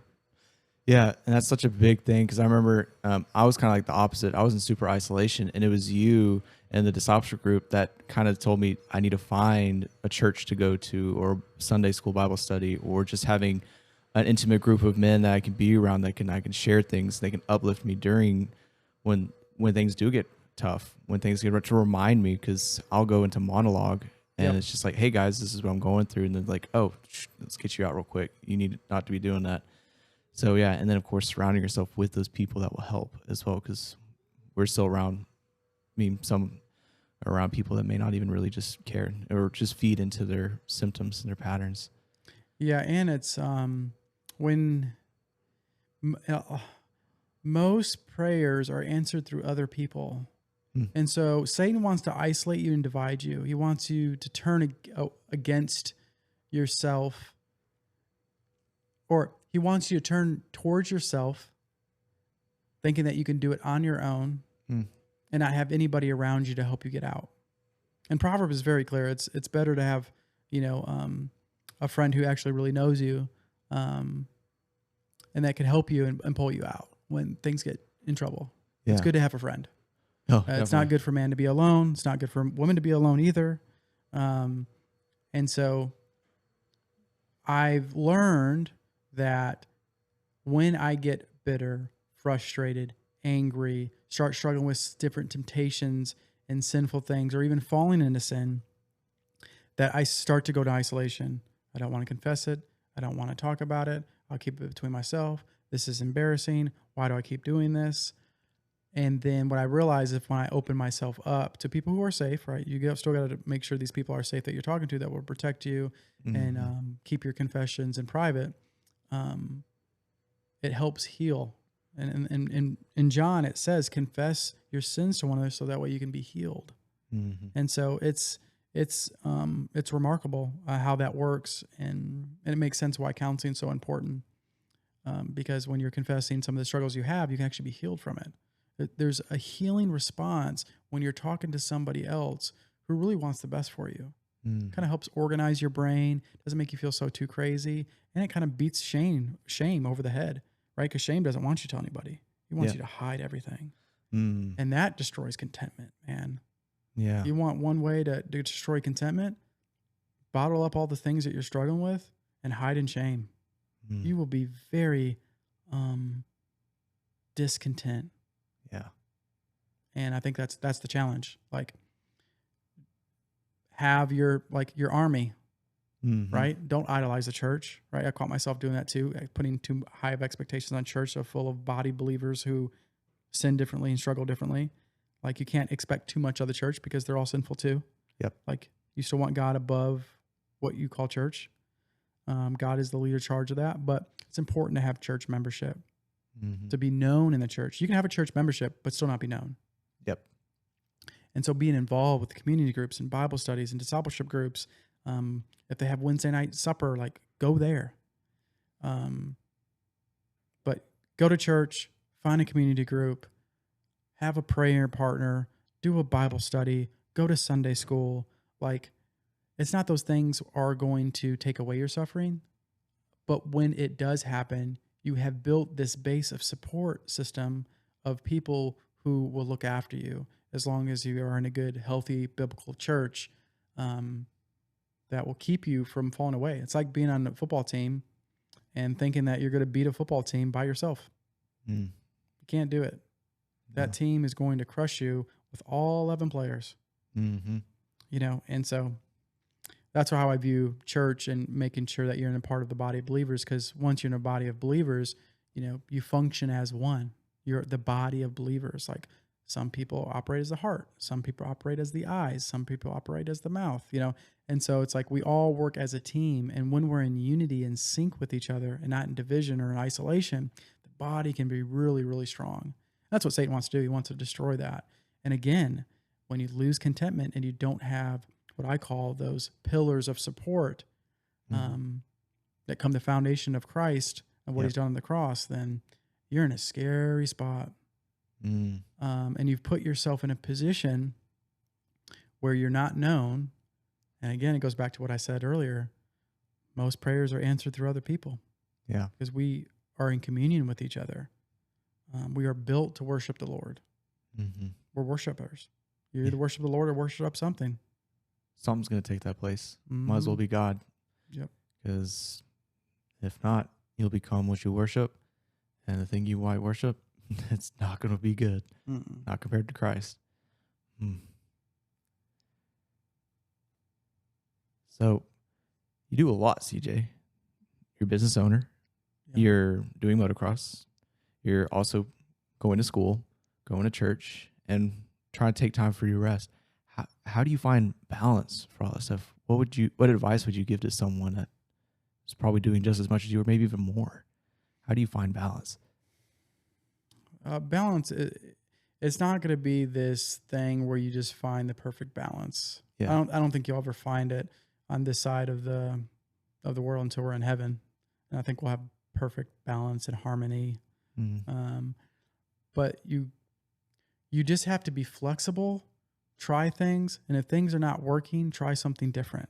Yeah, and that's such a big thing, because I remember I was kind of like the opposite. I was in super isolation, and it was you and the discipleship group that kind of told me I need to find a church to go to, or Sunday school Bible study, or just having an intimate group of men that I can be around, that I can share things, they can uplift me during when things do get tough, when things get to remind me, because I'll go into monologue and It's just like, hey guys, this is what I'm going through, and then like, oh, let's get you out real quick. You need not to be doing that. So yeah, and then of course surrounding yourself with those people that will help as well, because we're still around, some around people that may not even really just care or just feed into their symptoms and their patterns.
Yeah. And it's when m- uh, most prayers are answered through other people.
Hmm.
And so Satan wants to isolate you and divide you. He wants you to turn against yourself, or he wants you to turn towards yourself, thinking that you can do it on your own and not have anybody around you to help you get out. And Proverbs is very clear. It's better to have, a friend who actually really knows you, and that can help you and pull you out when things get in trouble.
Yeah.
It's good to have a friend.
Oh,
It's not good for man to be alone. It's not good for women to be alone either. And so I've learned that when I get bitter, frustrated, angry, start struggling with different temptations and sinful things, or even falling into sin, that I start to go to isolation. I don't want to confess it. I don't want to talk about it. I'll keep it between myself. This is embarrassing. Why do I keep doing this? And then what I realize is when I open myself up to people who are safe, right? Still got to make sure these people are safe that you're talking to, that will protect you and keep your confessions in private. It helps heal. And in John, it says, confess your sins to one another so that way you can be healed.
Mm-hmm.
And so it's remarkable how that works. And it makes sense why counseling is so important. Because when you're confessing some of the struggles you have, you can actually be healed from it. There's a healing response when you're talking to somebody else who really wants the best for you. Kind of helps organize your brain, doesn't make you feel so too crazy, and it kind of beats shame over the head, right? Because shame doesn't want you to tell anybody. He wants you to hide everything. And that destroys contentment, man.
Yeah.
You want one way to destroy contentment? Bottle up all the things that you're struggling with and hide in shame. You will be very discontent.
Yeah.
And I think that's the challenge. Like, have your army, right? Don't idolize the church, right? I caught myself doing that too, putting too high of expectations on church, so full of body believers who sin differently and struggle differently. Like, you can't expect too much of the church because they're all sinful too.
Yep.
Like, you still want God above what you call church. God is the leader charge of that, but it's important to have church membership, to be known in the church. You can have a church membership, but still not be known.
Yep.
And so being involved with the community groups and Bible studies and discipleship groups, if they have Wednesday night supper, like, go there. But go to church, find a community group, have a prayer partner, do a Bible study, go to Sunday school. Like, it's not those things are going to take away your suffering, but when it does happen, you have built this base of support system of people who will look after you as long as you are in a good, healthy, biblical church that will keep you from falling away. It's like being on a football team and thinking that you're going to beat a football team by yourself. You can't do it. That team is going to crush you with all 11 players. And so that's how I view church and making sure that you're in a part of the body of believers. Because once you're in a body of believers, you function as one. You're the body of believers. Like, some people operate as the heart. Some people operate as the eyes. Some people operate as the mouth, And so it's like we all work as a team. And when we're in unity and sync with each other and not in division or in isolation, the body can be really, really strong. That's what Satan wants to do. He wants to destroy that. And again, when you lose contentment and you don't have what I call those pillars of support that come the foundation of Christ and what he's done on the cross, then you're in a scary spot. And you've put yourself in a position where you're not known. And again, it goes back to what I said earlier. Most prayers are answered through other people.
Yeah.
Because we are in communion with each other. We are built to worship the Lord. We're worshipers. You either worship the Lord or worship up something.
Something's going to take that place. Might as well be God.
Yep.
Because if not, you'll become what you worship. And the thing you might worship, it's not going to be good. Not compared to Christ. So you do a lot, CJ. You're a business owner. You're doing motocross. You're also going to school. going to church and trying to take time for your rest. How do you find balance for all that stuff? What advice would you give to someone that is probably doing just as much as you, or maybe even more? How do you find balance?
Balance, it's not going to be this thing where you just find the perfect balance.
Yeah.
I don't think you'll ever find it on this side of the world until we're in heaven. And I think we'll have perfect balance and harmony.
Mm.
But you just have to be flexible, try things, and if things are not working, try something different,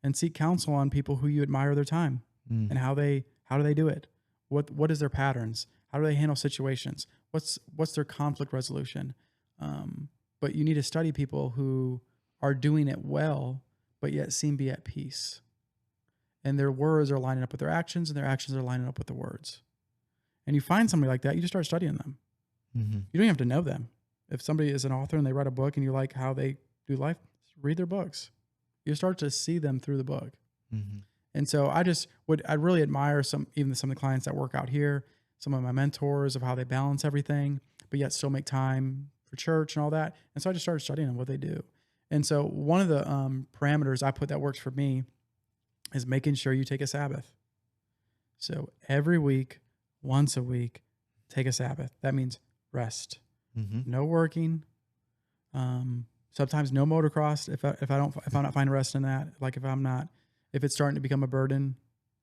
and seek counsel on people who you admire their time and how do they do it. What is their patterns? How do they handle situations? What's their conflict resolution? But you need to study people who are doing it well, but yet seem to be at peace. And their words are lining up with their actions, and their actions are lining up with the words. And you find somebody like that, you just start studying them.
Mm-hmm.
You don't even have to know them. If somebody is an author and they write a book and you like how they do life, read their books. You start to see them through the book.
Mm-hmm.
And so I really admire some of the clients that work out here, some of my mentors, of how they balance everything, but yet still make time for church and all that. And so I just started studying them, what they do. And so one of the parameters I put that works for me is making sure you take a Sabbath. So every week, once a week, take a Sabbath. That means rest, no working. Sometimes no motocross if I'm not finding rest in that. Like if it's starting to become a burden,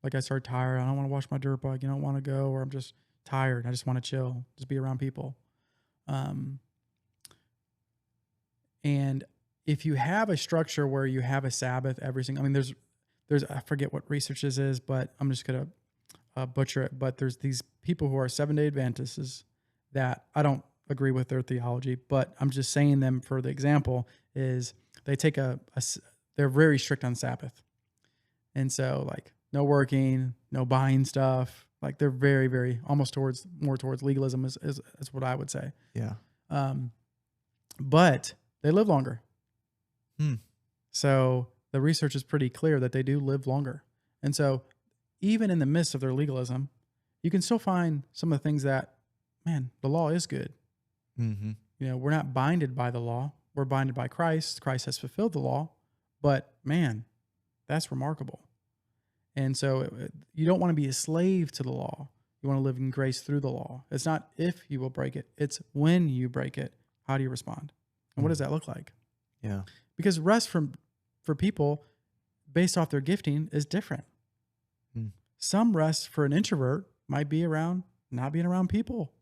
like I start tired, I don't want to wash my dirt bike, I don't want to go, or I'm just tired, I just want to chill, just be around people. And if you have a structure where you have a Sabbath every single, there's I forget what research this is, but I'm just gonna butcher it. But there's these people who are 7-day Adventists that I don't agree with their theology, but I'm just saying them for the example is they take they're very strict on Sabbath. And so like no working, no buying stuff, like they're very, very almost more towards legalism is what I would say.
Yeah.
But they live longer.
Hmm.
So the research is pretty clear that they do live longer. And so even in the midst of their legalism, you can still find some of the things that, man, the law is good.
Mm-hmm.
We're not binded by the law. We're binded by Christ. Christ has fulfilled the law. But man, that's remarkable. And so you don't want to be a slave to the law. You want to live in grace through the law. It's not if you will break it. It's when you break it. How do you respond? And what does that look like?
Yeah.
Because rest for people based off their gifting is different. Some rest for an introvert might be around not being around people.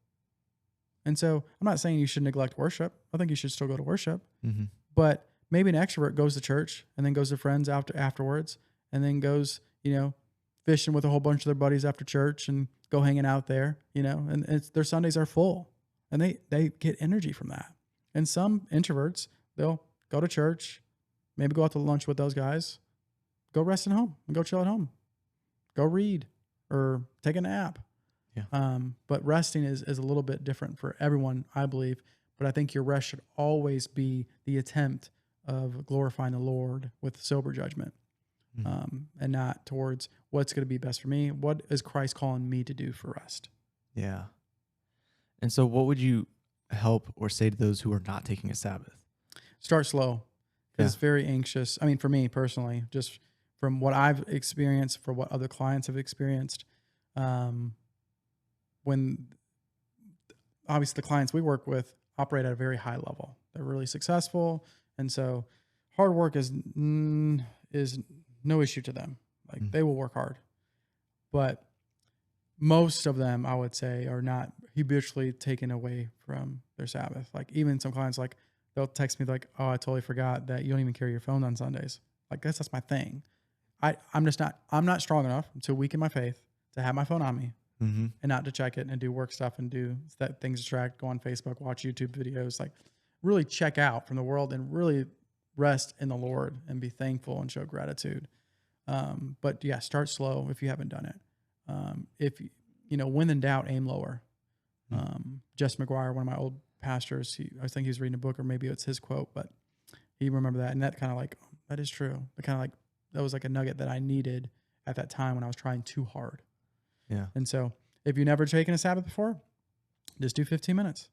And so I'm not saying you should neglect worship. I think you should still go to worship. Mm-hmm. But maybe an extrovert goes to church and then goes to friends afterwards and then goes, fishing with a whole bunch of their buddies after church and go hanging out there, and their Sundays are full and they get energy from that. And some introverts, they'll go to church, maybe go out to lunch with those guys, go rest at home and go chill at home, go read or take a nap. Yeah. But resting is a little bit different for everyone, I believe. But I think your rest should always be the attempt of glorifying the Lord with sober judgment, and not towards what's going to be best for me. What is Christ calling me to do for rest?
Yeah. And so what would you help or say to those who are not taking a Sabbath?
Start slow, because it's very anxious. For me personally, just from what I've experienced, for what other clients have experienced, when obviously the clients we work with operate at a very high level, they're really successful. And so hard work is no issue to them. Like they will work hard, but most of them, I would say, are not habitually taken away from their Sabbath. Like even some clients, like they'll text me like, "Oh, I totally forgot that you don't even carry your phone on Sundays." Like that's my thing. I'm not strong enough. I'm too weak in my faith to have my phone on me and not to check it and do work stuff and do that things distract, go on Facebook, watch YouTube videos, like really check out from the world and really rest in the Lord and be thankful and show gratitude. But yeah, start slow if you haven't done it. If when in doubt, aim lower. Jess McGuire, one of my old pastors, I think he was reading a book, or maybe it's his quote, but he remembered that, and that kind of like, that is true. That was like a nugget that I needed at that time when I was trying too hard. Yeah. And so if you've never taken a Sabbath before, just do 15 minutes.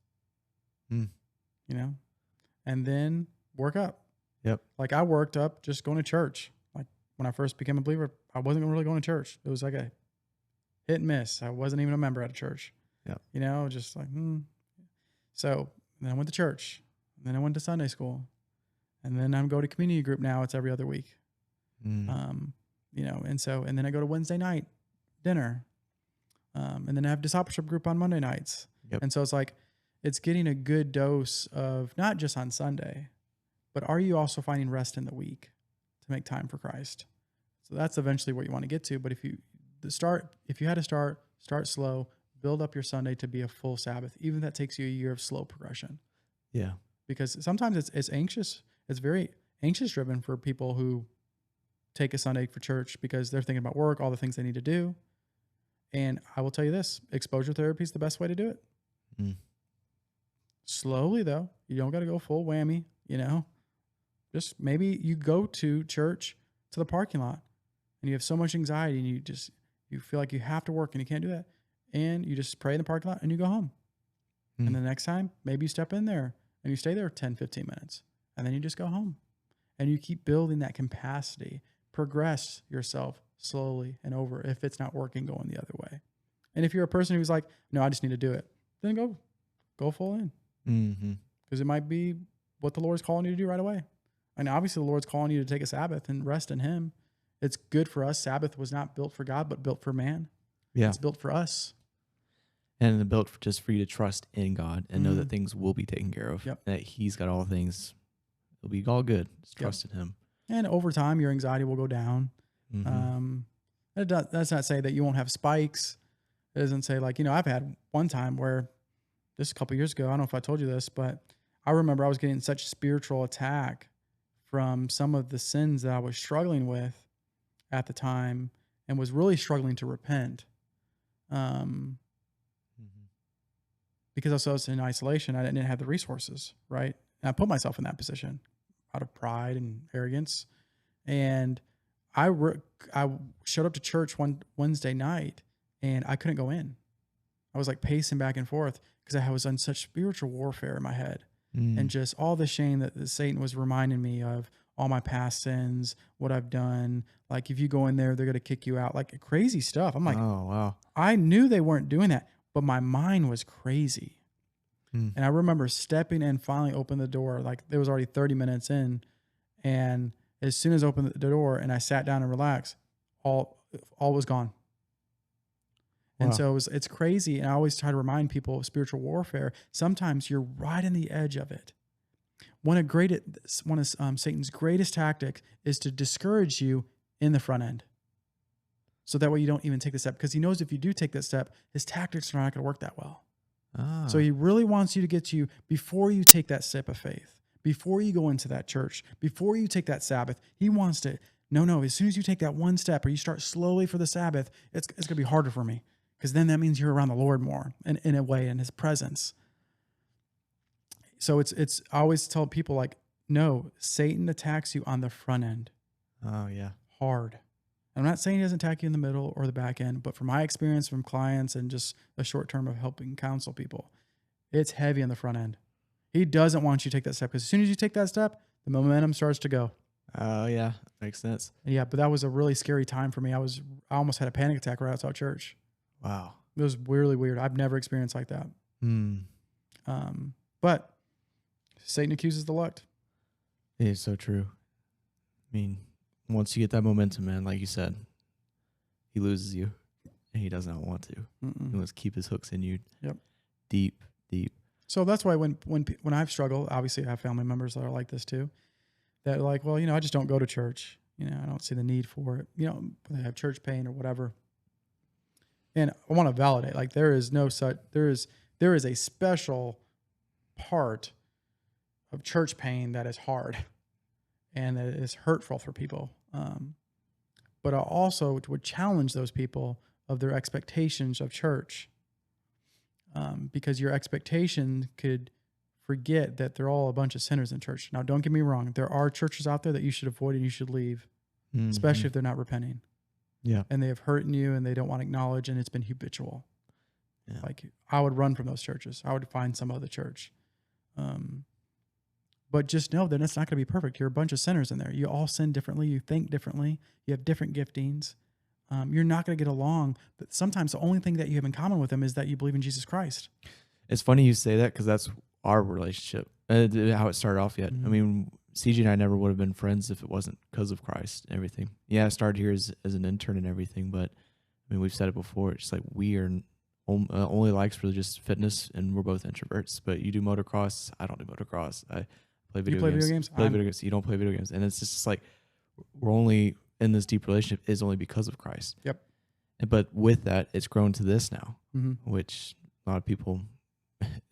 Mm.
you know, and then work up.
Yep.
Like I worked up just going to church. Like when I first became a believer, I wasn't really going to church. It was like a hit and miss. I wasn't even a member at a church.
Yep.
You know, just like, So then I went to church. And then I went to Sunday school. And then I'm going to community group now. It's every other week.
Mm.
You know, and then I go to Wednesday night dinner. And then I have discipleship group on Monday nights.
Yep.
And so it's like, it's getting a good dose of not just on Sunday, but are you also finding rest in the week to make time for Christ? So that's eventually what you want to get to. But if you had to start slow, build up your Sunday to be a full Sabbath. Even if that takes you a year of slow progression.
Yeah.
Because sometimes it's anxious. It's very anxious driven for people who take a Sunday for church because they're thinking about work, all the things they need to do. And I will tell you this, exposure therapy is the best way to do it.
Mm.
Slowly though, you don't got to go full whammy, you know, just maybe you go to church to the parking lot and you have so much anxiety and you feel like you have to work and you can't do that. And you just pray in the parking lot and you go home.
Mm.
And the next time, maybe you step in there and you stay there 10, 15 minutes and then you just go home and you keep building that capacity, progress yourself slowly and over if it's not working going the other way. And if you're a person who's like, no, I just need to do it, then go full in.
Mm-hmm.
Because it might be what the Lord's calling you to do right away. And obviously the Lord's calling you to take a Sabbath and rest in him. It's good for us. Sabbath was not built for God, but built for man.
Yeah.
It's built for us.
And it's built just for you to trust in God and know that things will be taken care of.
Yep.
That he's got all things. It'll be all good. Just trust in him.
And over time, your anxiety will go down.
Mm-hmm.
That's not say that you won't have spikes. It doesn't say like, I've had one time where this a couple years ago, I don't know if I told you this, but I remember I was getting such spiritual attack from some of the sins that I was struggling with at the time and was really struggling to repent. Because I was in isolation, I didn't have the resources, right? And I put myself in that position out of pride and arrogance. And I showed up to church one Wednesday night and I couldn't go in. I was like pacing back and forth because I was on such spiritual warfare in my head and just all the shame that Satan was reminding me of, all my past sins, what I've done. Like if you go in there, they're going to kick you out, like crazy stuff. I'm like,
oh, wow.
I knew they weren't doing that, but my mind was crazy. And I remember stepping in, finally opened the door. Like it was already 30 minutes in. And as soon as I opened the door and I sat down and relaxed, all was gone. And so it's crazy. And I always try to remind people of spiritual warfare. Sometimes you're right in the edge of it. One of Satan's greatest tactics is to discourage you in the front end. So that way you don't even take the step. Because he knows if you do take that step, his tactics are not going to work that well. So he really wants you to get to you before you take that step of faith, before you go into that church, before you take that Sabbath. He wants to, no, as soon as you take that one step or you start slowly for the Sabbath, it's going to be harder for me. Because then that means you're around the Lord more in a way, in his presence. So it's I always tell people like, no, Satan attacks you on the front end.
Oh, yeah.
Hard. I'm not saying he doesn't attack you in the middle or the back end, but from my experience from clients and just a short term of helping counsel people, it's heavy on the front end. He doesn't want you to take that step because as soon as you take that step, the momentum starts to go.
Oh, yeah. Makes sense.
Yeah, but that was a really scary time for me. I almost had a panic attack right outside church.
Wow.
It was really weird. I've never experienced like that. But Satan accuses the elect.
It is so true. I mean, once you get that momentum, man, like you said, he loses you, and he does not want to. He wants to keep his hooks in you.
Yep.
Deep.
So that's why when I've struggled, obviously I have family members that are like this too, that are like, well, I just don't go to church. I don't see the need for it. They have church pain or whatever. And I want to validate, like there is a special part of church pain that is hard and that is hurtful for people. But I also would challenge those people of their expectations of church, because your expectation could forget that they're all a bunch of sinners in church. Now, don't get me wrong. There are churches out there that you should avoid and you should leave, especially if they're not repenting.
Yeah.
And they have hurt you and they don't want to acknowledge, and it's been habitual. Yeah. Like I would run from those churches. I would find some other church. But just know that it's not going to be perfect. You're a bunch of sinners in there. You all sin differently. You think differently. You have different giftings. You're not going to get along. But sometimes the only thing that you have in common with them is that you believe in Jesus Christ.
It's funny you say that because that's our relationship, how it started off yet.
Mhm.
I mean, CJ and I never would have been friends if it wasn't because of Christ and everything. Yeah, I started here as an intern and everything, but I mean, we've said it before. It's like we are only likes really just fitness, and we're both introverts. But you do motocross. I don't do motocross. I play video
You play
games.
video games?
Play video games. You don't play video games, and it's just like we're only in this deep relationship is only because of Christ.
Yep.
But with that, it's grown to this now,
Mm-hmm.
which a lot of people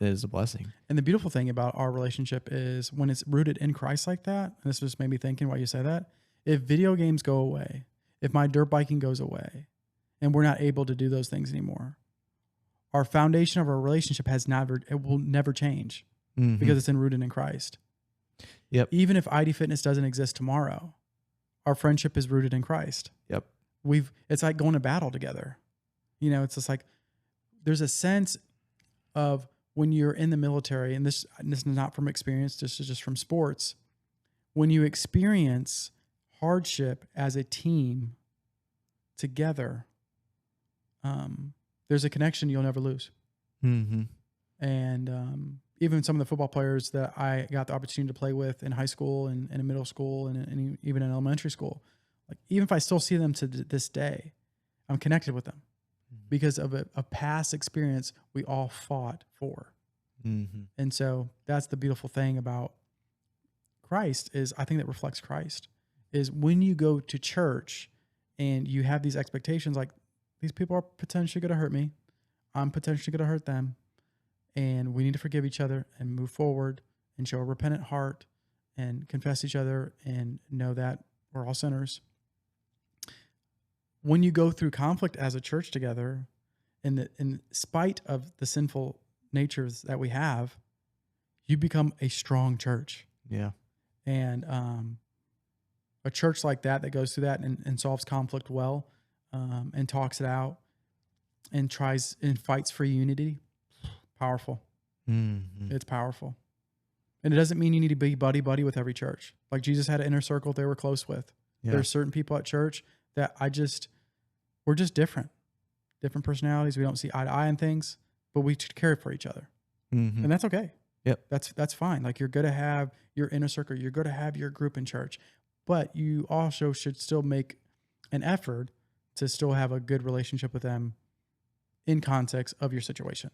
is a blessing.
And the beautiful thing about our relationship is when it's rooted in Christ like that, and this just made me thinking while you say that, if video games go away, if my dirt biking goes away, and we're not able to do those things anymore, our foundation of our relationship it will never change because it's rooted in Christ.
Yep.
Even if ID Fitness doesn't exist tomorrow, our friendship is rooted in Christ.
Yep.
It's like going to battle together. It's just like there's a sense of when you're in the military, and this is not from experience, this is just from sports. When you experience hardship as a team together, there's a connection you'll never lose.
Mm-hmm.
And even some of the football players that I got the opportunity to play with in high school and in middle school and even in elementary school, like even if I still see them to this day, I'm connected with them because of a past experience we all fought for.
Mm-hmm.
And so that's the beautiful thing about Christ is I think that reflects Christ is when you go to church and you have these expectations, like these people are potentially going to hurt me. I'm potentially going to hurt them. And we need to forgive each other and move forward and show a repentant heart and confess each other and know that we're all sinners. When you go through conflict as a church together, in spite of the sinful natures that we have, you become a strong church.
Yeah.
And a church like that goes through that and solves conflict well and talks it out and tries and fights for unity, powerful.
Mm-hmm.
It's powerful. And it doesn't mean you need to be buddy-buddy with every church. Like Jesus had an inner circle they were close with.
Yeah.
There's certain people at church that we're just different personalities. We don't see eye to eye on things, but we care for each other.
Mm-hmm.
And that's okay.
Yep.
That's fine. Like you're going to have your inner circle. You're going to have your group in church, but you also should still make an effort to still have a good relationship with them in context of your situation.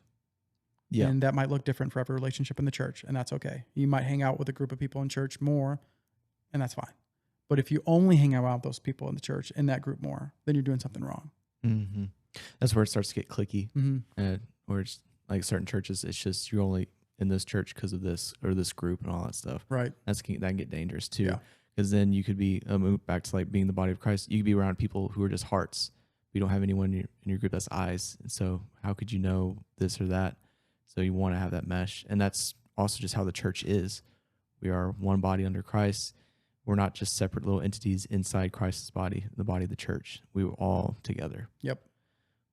Yeah.
And that might look different for every relationship in the church, and that's okay. You might hang out with a group of people in church more, and that's fine. But if you only hang out with those people in the church, in that group more, then you're doing something wrong.
Mm-hmm. That's where it starts to get cliquey.
Mm-hmm.
Where it's like certain churches, it's just you're only in this church because of this or this group and all that stuff.
Right.
That can get dangerous too.
Yeah.
Because then you could be back to like being the body of Christ. You could be around people who are just hearts. You don't have anyone in your group that's eyes. And so how could you know this or that? So you want to have that mesh. And that's also just how the church is. We are one body under Christ. We're not just separate little entities inside Christ's body, the body of the church. We were all together.
Yep.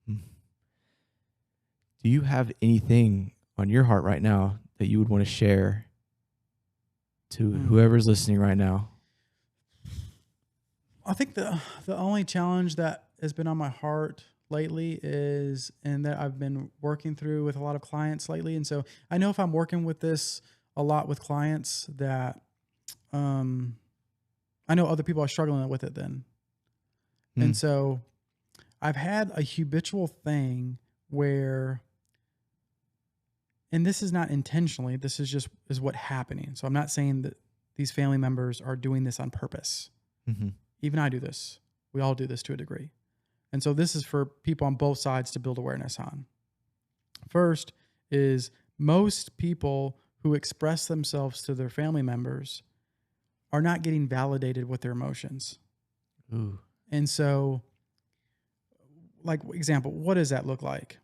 Do you have anything on your heart right now that you would want to share to whoever's listening right now?
I think the only challenge that has been on my heart lately is, and that I've been working through with a lot of clients lately. And so I know if I'm working with this a lot with clients that, I know other people are struggling with it then. And so I've had a habitual thing where, and this is not intentionally, this is what happening. So I'm not saying that these family members are doing this on purpose.
Mm-hmm.
Even I do this. We all do this to a degree. And so this is for people on both sides to build awareness on. First is most people who express themselves to their family members are not getting validated with their emotions.
Ooh.
And so, like, example, what does that look like?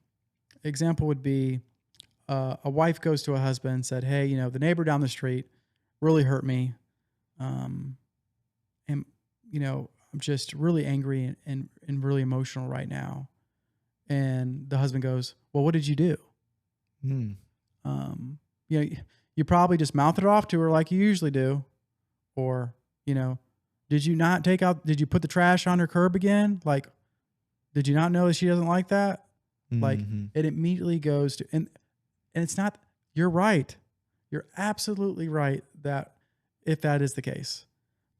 Example would be a wife goes to a husband and said, hey, the neighbor down the street really hurt me. And, I'm just really angry and really emotional right now. And the husband goes, well, what did you do? you probably just mouthed it off to her like you usually do. Or, did you put the trash on her curb again? Like, did you not know that she doesn't like that? Like, it immediately goes to, and it's not, you're right. You're absolutely right that if that is the case.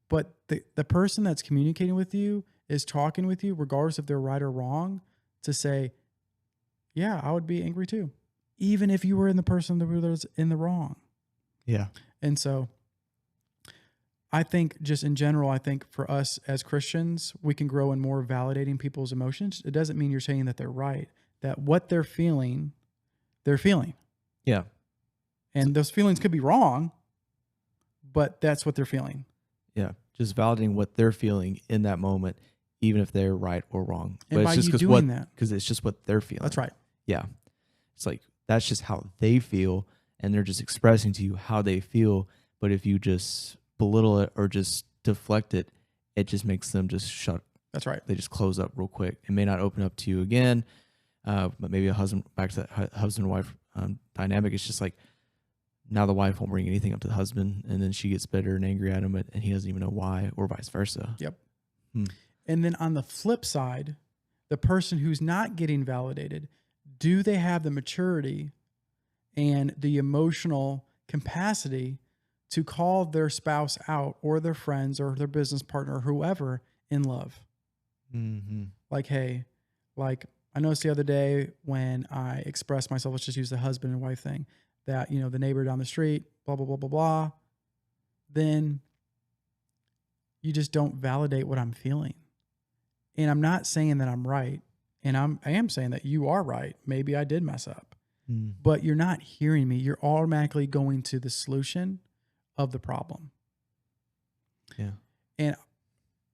But the person that's communicating with you is talking with you, regardless if they're right or wrong, to say, yeah, I would be angry too, even if you were in the person that was in the wrong.
Yeah.
And so I think just in general, I think for us as Christians, we can grow in more validating people's emotions. It doesn't mean you're saying that they're right, that what they're feeling.
Yeah.
And those feelings could be wrong, but that's what they're feeling.
Yeah. Just validating what they're feeling in that moment, even if they're right or wrong.
And
but
by
it's just
you doing that,
because it's just what they're feeling.
that's right.
Yeah. It's like, that's just how they feel. And they're just expressing to you how they feel. But if you just belittle it or just deflect it, it just makes them just shut.
That's right.
They just close up real quick. It may not open up to you again. But maybe back to that husband and wife dynamic. It's just like, now the wife won't bring anything up to the husband, and then she gets bitter and angry at him, and he doesn't even know why, or vice versa.
Yep. And then on the flip side, the person who's not getting validated, do they have the maturity and the emotional capacity to call their spouse out or their friends or their business partner or whoever in love? Like, hey, like I noticed the other day when I expressed myself, let's just use the husband and wife thing, that, the neighbor down the street, blah, blah, blah, blah, blah. Then you just don't validate what I'm feeling. And I'm not saying that I'm right. And I am saying that you are right. Maybe I did mess up. But you're not hearing me. You're automatically going to the solution of the problem.
Yeah.
And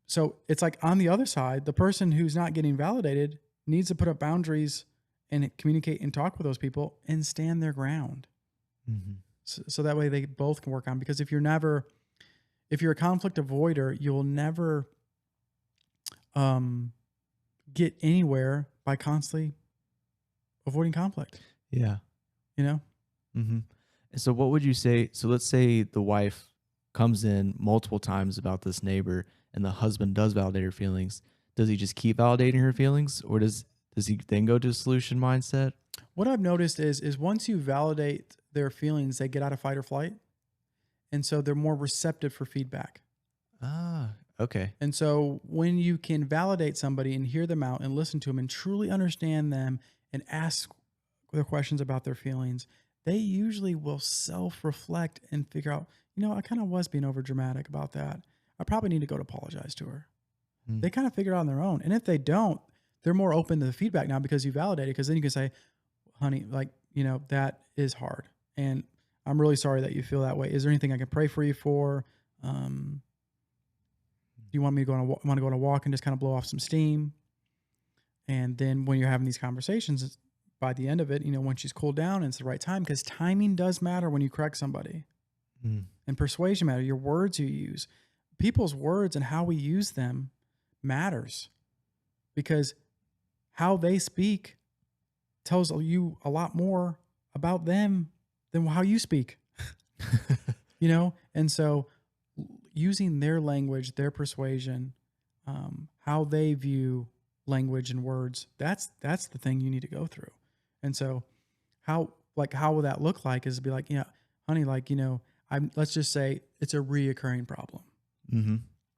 so it's like on the other side, the person who's not getting validated needs to put up boundaries and communicate and talk with those people and stand their ground. So that way they both can work on, because if you're a conflict avoider, you'll never get anywhere by constantly avoiding conflict.
Yeah.
Mm-hmm.
And so what would you say? So let's say the wife comes in multiple times about this neighbor and the husband does validate her feelings. Does he just keep validating her feelings, or does he then go to a solution mindset?
What I've noticed is once you validate their feelings, they get out of fight or flight. And so they're more receptive for feedback.
Ah, okay.
And so when you can validate somebody and hear them out and listen to them and truly understand them and ask the questions about their feelings, they usually will self-reflect and figure out, I kind of was being over dramatic about that. I probably need to go to apologize to her. They kind of figure it out on their own. And if they don't, they're more open to the feedback now because you validate it. Because then you can say, honey, that is hard. And I'm really sorry that you feel that way. Is there anything I can pray for you for? Do you want me to go on a walk and just kind of blow off some steam? And then when you're having these conversations, by the end of it, when she's cooled down and it's the right time, because timing does matter when you correct somebody. And persuasion matters. Your words you use. People's words and how we use them matters, because how they speak tells you a lot more about them than how you speak. And so using their language, their persuasion, how they view language and words, that's the thing you need to go through. And so how will that look like is to be like, honey, let's just say it's a reoccurring problem.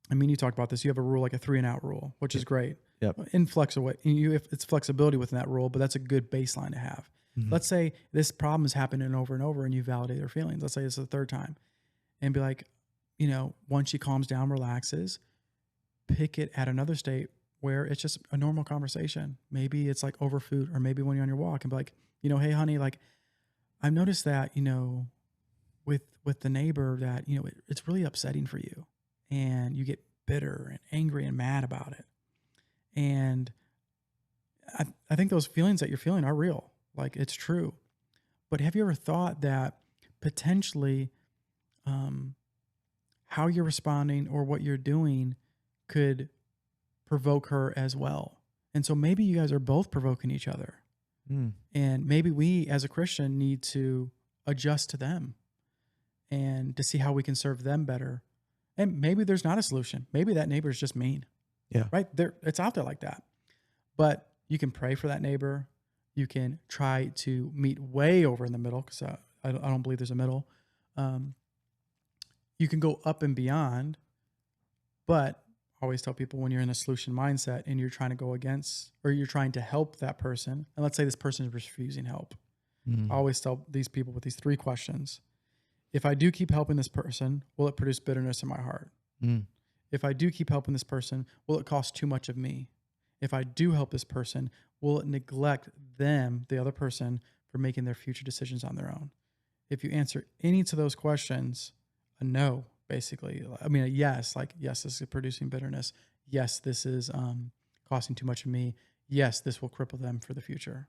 I mean, you talked about this. You have a rule, like a 3-and-out rule, which is great.
Yep.
Inflexible. It's flexibility within that rule, but that's a good baseline to have. Let's say this problem is happening over and over and you validate their feelings. Let's say it's the third time, and be like, once she calms down, relaxes, pick it at another state where it's just a normal conversation. Maybe it's like over food, or maybe when you're on your walk, and be like, hey, honey, I've noticed that, with the neighbor that, it's really upsetting for you, and you get bitter and angry and mad about it. And I think those feelings that you're feeling are real. Like, it's true. But have you ever thought that potentially how you're responding or what you're doing could provoke her as well? And so maybe you guys are both provoking each other. And maybe we as a Christian need to adjust to them. and to see how we can serve them better. And maybe there's not a solution. Maybe that neighbor is just mean,
Yeah.
right? It's out there like that. But you can pray for that neighbor. You can try to meet way over in the middle, because I don't believe there's a middle. You can go up and beyond, but I always tell people, when you're in a solution mindset and you're trying to go against, or you're trying to help that person, and let's say this person is refusing help, I always tell these people with these 3 questions. If I do keep helping this person, will it produce bitterness in my heart?
Mm.
If I do keep helping this person, will it cost too much of me? If I do help this person, will it neglect them, the other person, for making their future decisions on their own? If you answer any to those questions, a no, basically. I mean, a yes, like, yes, this is producing bitterness. Yes, this is costing too much of me. Yes, this will cripple them for the future.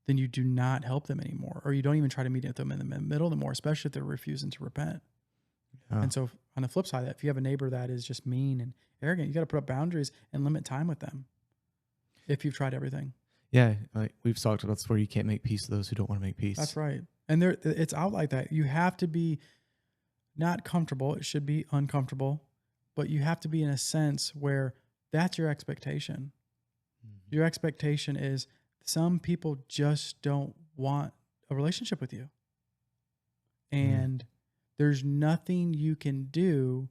Then you do not help them anymore, or you don't even try to meet with them in the middle anymore, especially if they're refusing to repent.
Yeah.
And so on the flip side of that, if you have a neighbor that is just mean and arrogant, you got to put up boundaries and limit time with them if you've tried everything.
Yeah. Like we've talked about this, where you can't make peace with those who don't want to make peace.
That's right. And it's out like that. You have to be not comfortable. It should be uncomfortable, but you have to be in a sense where that's your expectation.
Mm-hmm.
Your expectation is, some people just don't want a relationship with you. And there's nothing you can do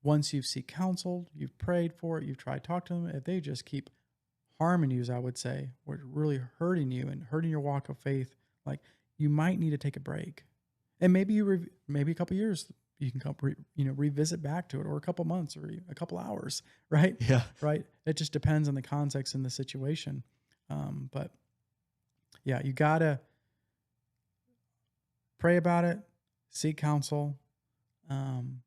once you've seek counsel, you've prayed for it, you've tried to talk to them. If they just keep harming you, as I would say, or really hurting you and hurting your walk of faith, like, you might need to take a break. And maybe maybe a couple years you can come revisit back to it, or a couple months, or a couple hours, right?
Yeah.
Right. It just depends on the context and the situation. But yeah, you gotta pray about it, seek counsel, and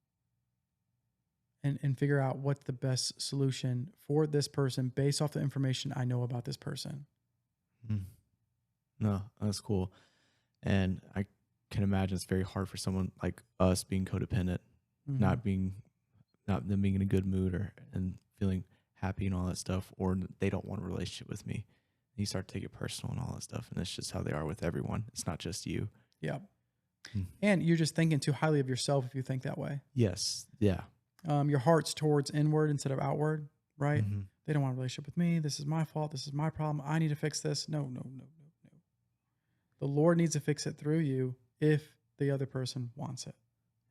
figure out what's the best solution for this person based off the information I know about this person.
No, that's cool. And I can imagine it's very hard for someone like us, being codependent, not them being in a good mood and feeling happy and all that stuff, or they don't want a relationship with me. And you start to take it personal and all that stuff, and it's just how they are with everyone. It's not just you.
Yeah. And you're just thinking too highly of yourself if you think that way.
Yes. Yeah.
Your heart's towards inward instead of outward, right? They don't want a relationship with me. This is my fault. This is my problem. I need to fix this. No. The Lord needs to fix it through you if the other person wants it.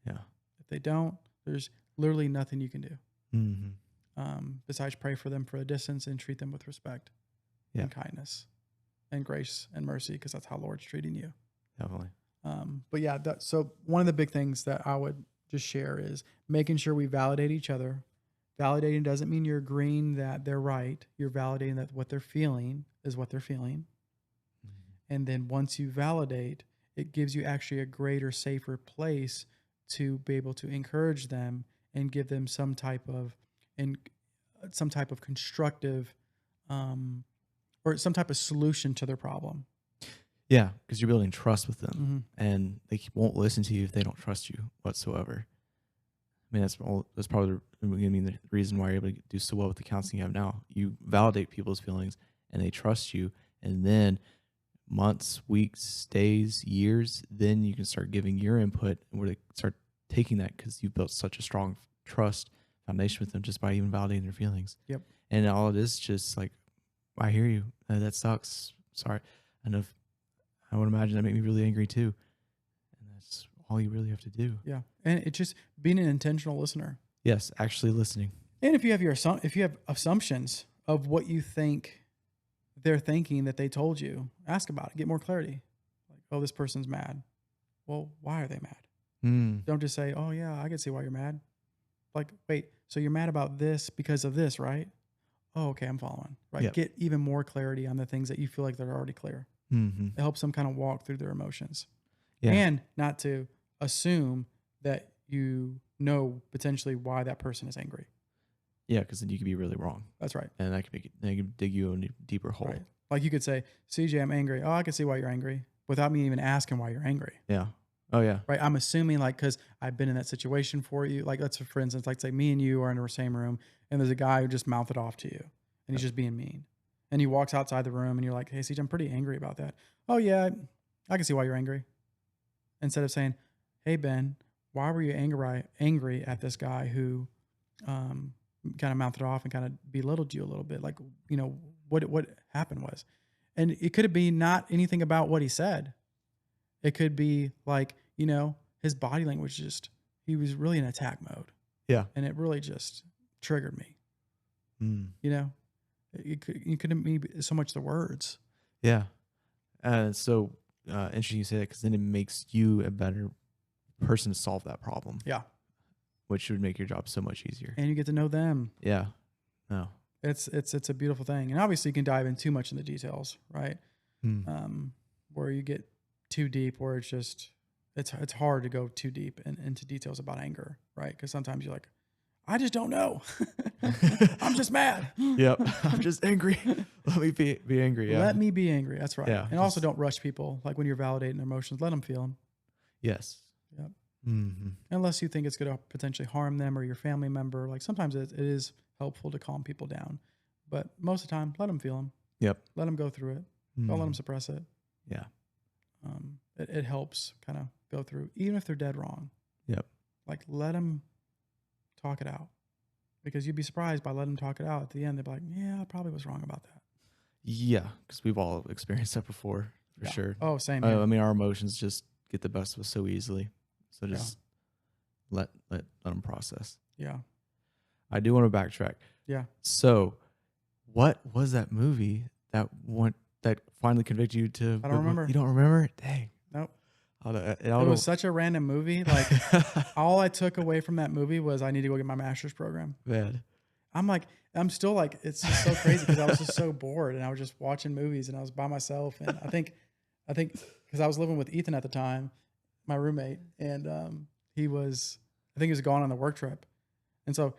Yeah.
If they don't, there's literally nothing you can do. Besides pray for them for a distance and treat them with respect and kindness and grace and mercy, because that's how the Lord's treating you.
Definitely.
But yeah, so one of the big things that I would just share is making sure we validate each other. Validating doesn't mean you're agreeing that they're right. You're validating that what they're feeling is what they're feeling. And then once you validate, it gives you actually a greater, safer place to be able to encourage them and give them some type of constructive or some type of solution to their problem.
Yeah, because you're building trust with them, and they won't listen to you if they don't trust you whatsoever. I mean, that's probably the reason why you're able to do so well with the counseling you have now. You validate people's feelings, and they trust you, and then months, weeks, days, years, then you can start giving your input, and where they start taking that, because you've built such a strong trust foundation with them just by even validating their feelings.
Yep.
And all it is just like, I hear you. That sucks. Sorry. I would imagine that made me really angry too. And that's all you really have to do.
Yeah. And it's just being an intentional listener.
Yes, actually listening.
And if you have assumptions of what you think they're thinking that they told you, ask about it. Get more clarity. Like, oh, this person's mad. Well, why are they mad? Don't just say, oh yeah, I can see why you're mad. Like, wait, so you're mad about this because of this, right? Oh, okay, I'm following. Right.
Yep.
Get even more clarity on the things that you feel like they're already clear. It helps them kind of walk through their emotions.
Yeah.
And not to assume that you know potentially why that person is angry.
Yeah, because then you could be really wrong.
That's right.
And that could dig you in a deeper hole.
Right. Like you could say, CJ, I'm angry. Oh, I can see why you're angry, without me even asking why you're angry.
Yeah. Oh, yeah.
Right. I'm assuming, like, because I've been in that situation for you. Like, let's, for instance, like say me and you are in the same room, and there's a guy who just mouthed it off to you, and he's just being mean. And he walks outside the room, and you're like, hey, CJ, I'm pretty angry about that. Oh, yeah, I can see why you're angry. Instead of saying, hey, Ben, why were you angry at this guy who kind of mouthed off and kind of belittled you a little bit? Like, what happened was, and it could be not anything about what he said. It could be like, his body language he was really in attack mode.
Yeah.
And it really just triggered me.
Mm.
You couldn't be so much the words.
Yeah. So interesting you say that, because then it makes you a better person to solve that problem.
Yeah.
Which would make your job so much easier.
And you get to know them.
Yeah. No.
It's a beautiful thing. And obviously you can dive in too much in the details, right? Where you get too deep, where it's hard to go too deep into details about anger, right? Because sometimes you're like, I just don't know. I'm just mad.
Yep. I'm just angry. Let me be angry. Yeah.
Let me be angry. That's right.
Yeah,
and also don't rush people. Like when you're validating their emotions, let them feel them.
Yes.
Yep.
Mm-hmm.
Unless you think it's going to potentially harm them or your family member. Like sometimes it is helpful to calm people down. But most of the time, let them feel them.
Yep.
Let them go through it. Don't let them suppress it.
Yeah.
It helps kind of go through, even if they're dead wrong.
Yep.
Like let them talk it out, because you'd be surprised by letting them talk it out. At the end, they'd be like, yeah, I probably was wrong about that.
Yeah. Because we've all experienced that before, for sure.
Oh, same.
I mean, our emotions just get the best of us so easily. So just let them process.
Yeah.
I do want to backtrack.
Yeah.
So what was that movie that finally convicted you to?
I don't remember.
You don't remember? Dang.
Nope.
It
was such a random movie. Like all I took away from that movie was I need to go get my master's program.
Man.
I'm still like, it's just so crazy because I was just so bored and I was just watching movies and I was by myself. And I think because I was living with Ethan at the time, my roommate, and I think he was gone on the work trip. And so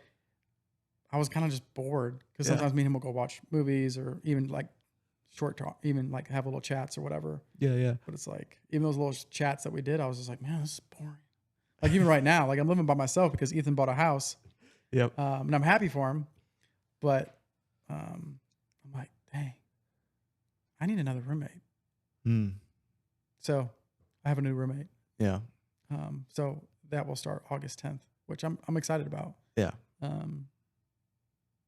I was kind of just bored because sometimes me and him will go watch movies or even like short talk, even like have little chats or whatever.
Yeah, yeah.
But it's like, even those little chats that we did, I was just like, man, this is boring. Like even right now, like I'm living by myself because Ethan bought a house.
Yep.
And I'm happy for him, but I'm like, dang, I need another roommate. So I have a new roommate.
Yeah.
So that will start August 10th, which I'm excited about.
Yeah.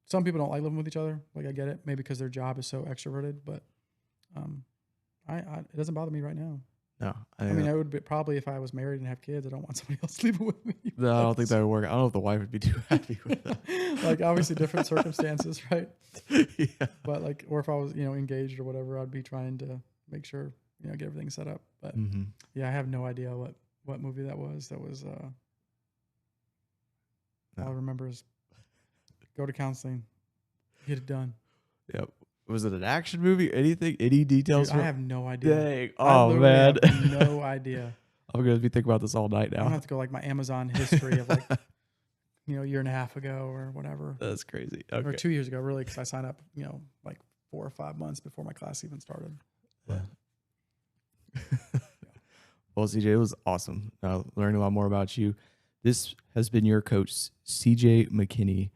Some people don't like living with each other. Like I get it, maybe because their job is so extroverted, but it doesn't bother me right now.
No,
I mean, it would be probably if I was married and have kids. I don't want somebody else living with me.
No, I don't think that would work. I don't know if the wife would be too happy with that.
Like obviously different circumstances, right?
Yeah.
But like, or if I was, engaged or whatever, I'd be trying to make sure, get everything set up. But yeah, I have no idea what movie that was. That was all I remember is go to counseling, get it done.
Yep. Was it an action movie? Anything? Any details?
Dude, I have no idea.
Dang. Oh, man.
I have no idea.
I'm going to be thinking about this all night now.
I'm going to have to go like my Amazon history of like, a year and a half ago or whatever.
That's crazy. Okay.
Or 2 years ago, really, because I signed up, like 4 or 5 months before my class even started.
Yeah. Well, CJ, it was awesome learning a lot more about you. This has been your coach, CJ McKinney.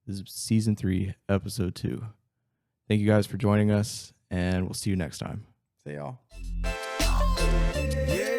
This is season 3, episode 2. Thank you guys for joining us, and we'll see you next time.
See y'all.
Yeah.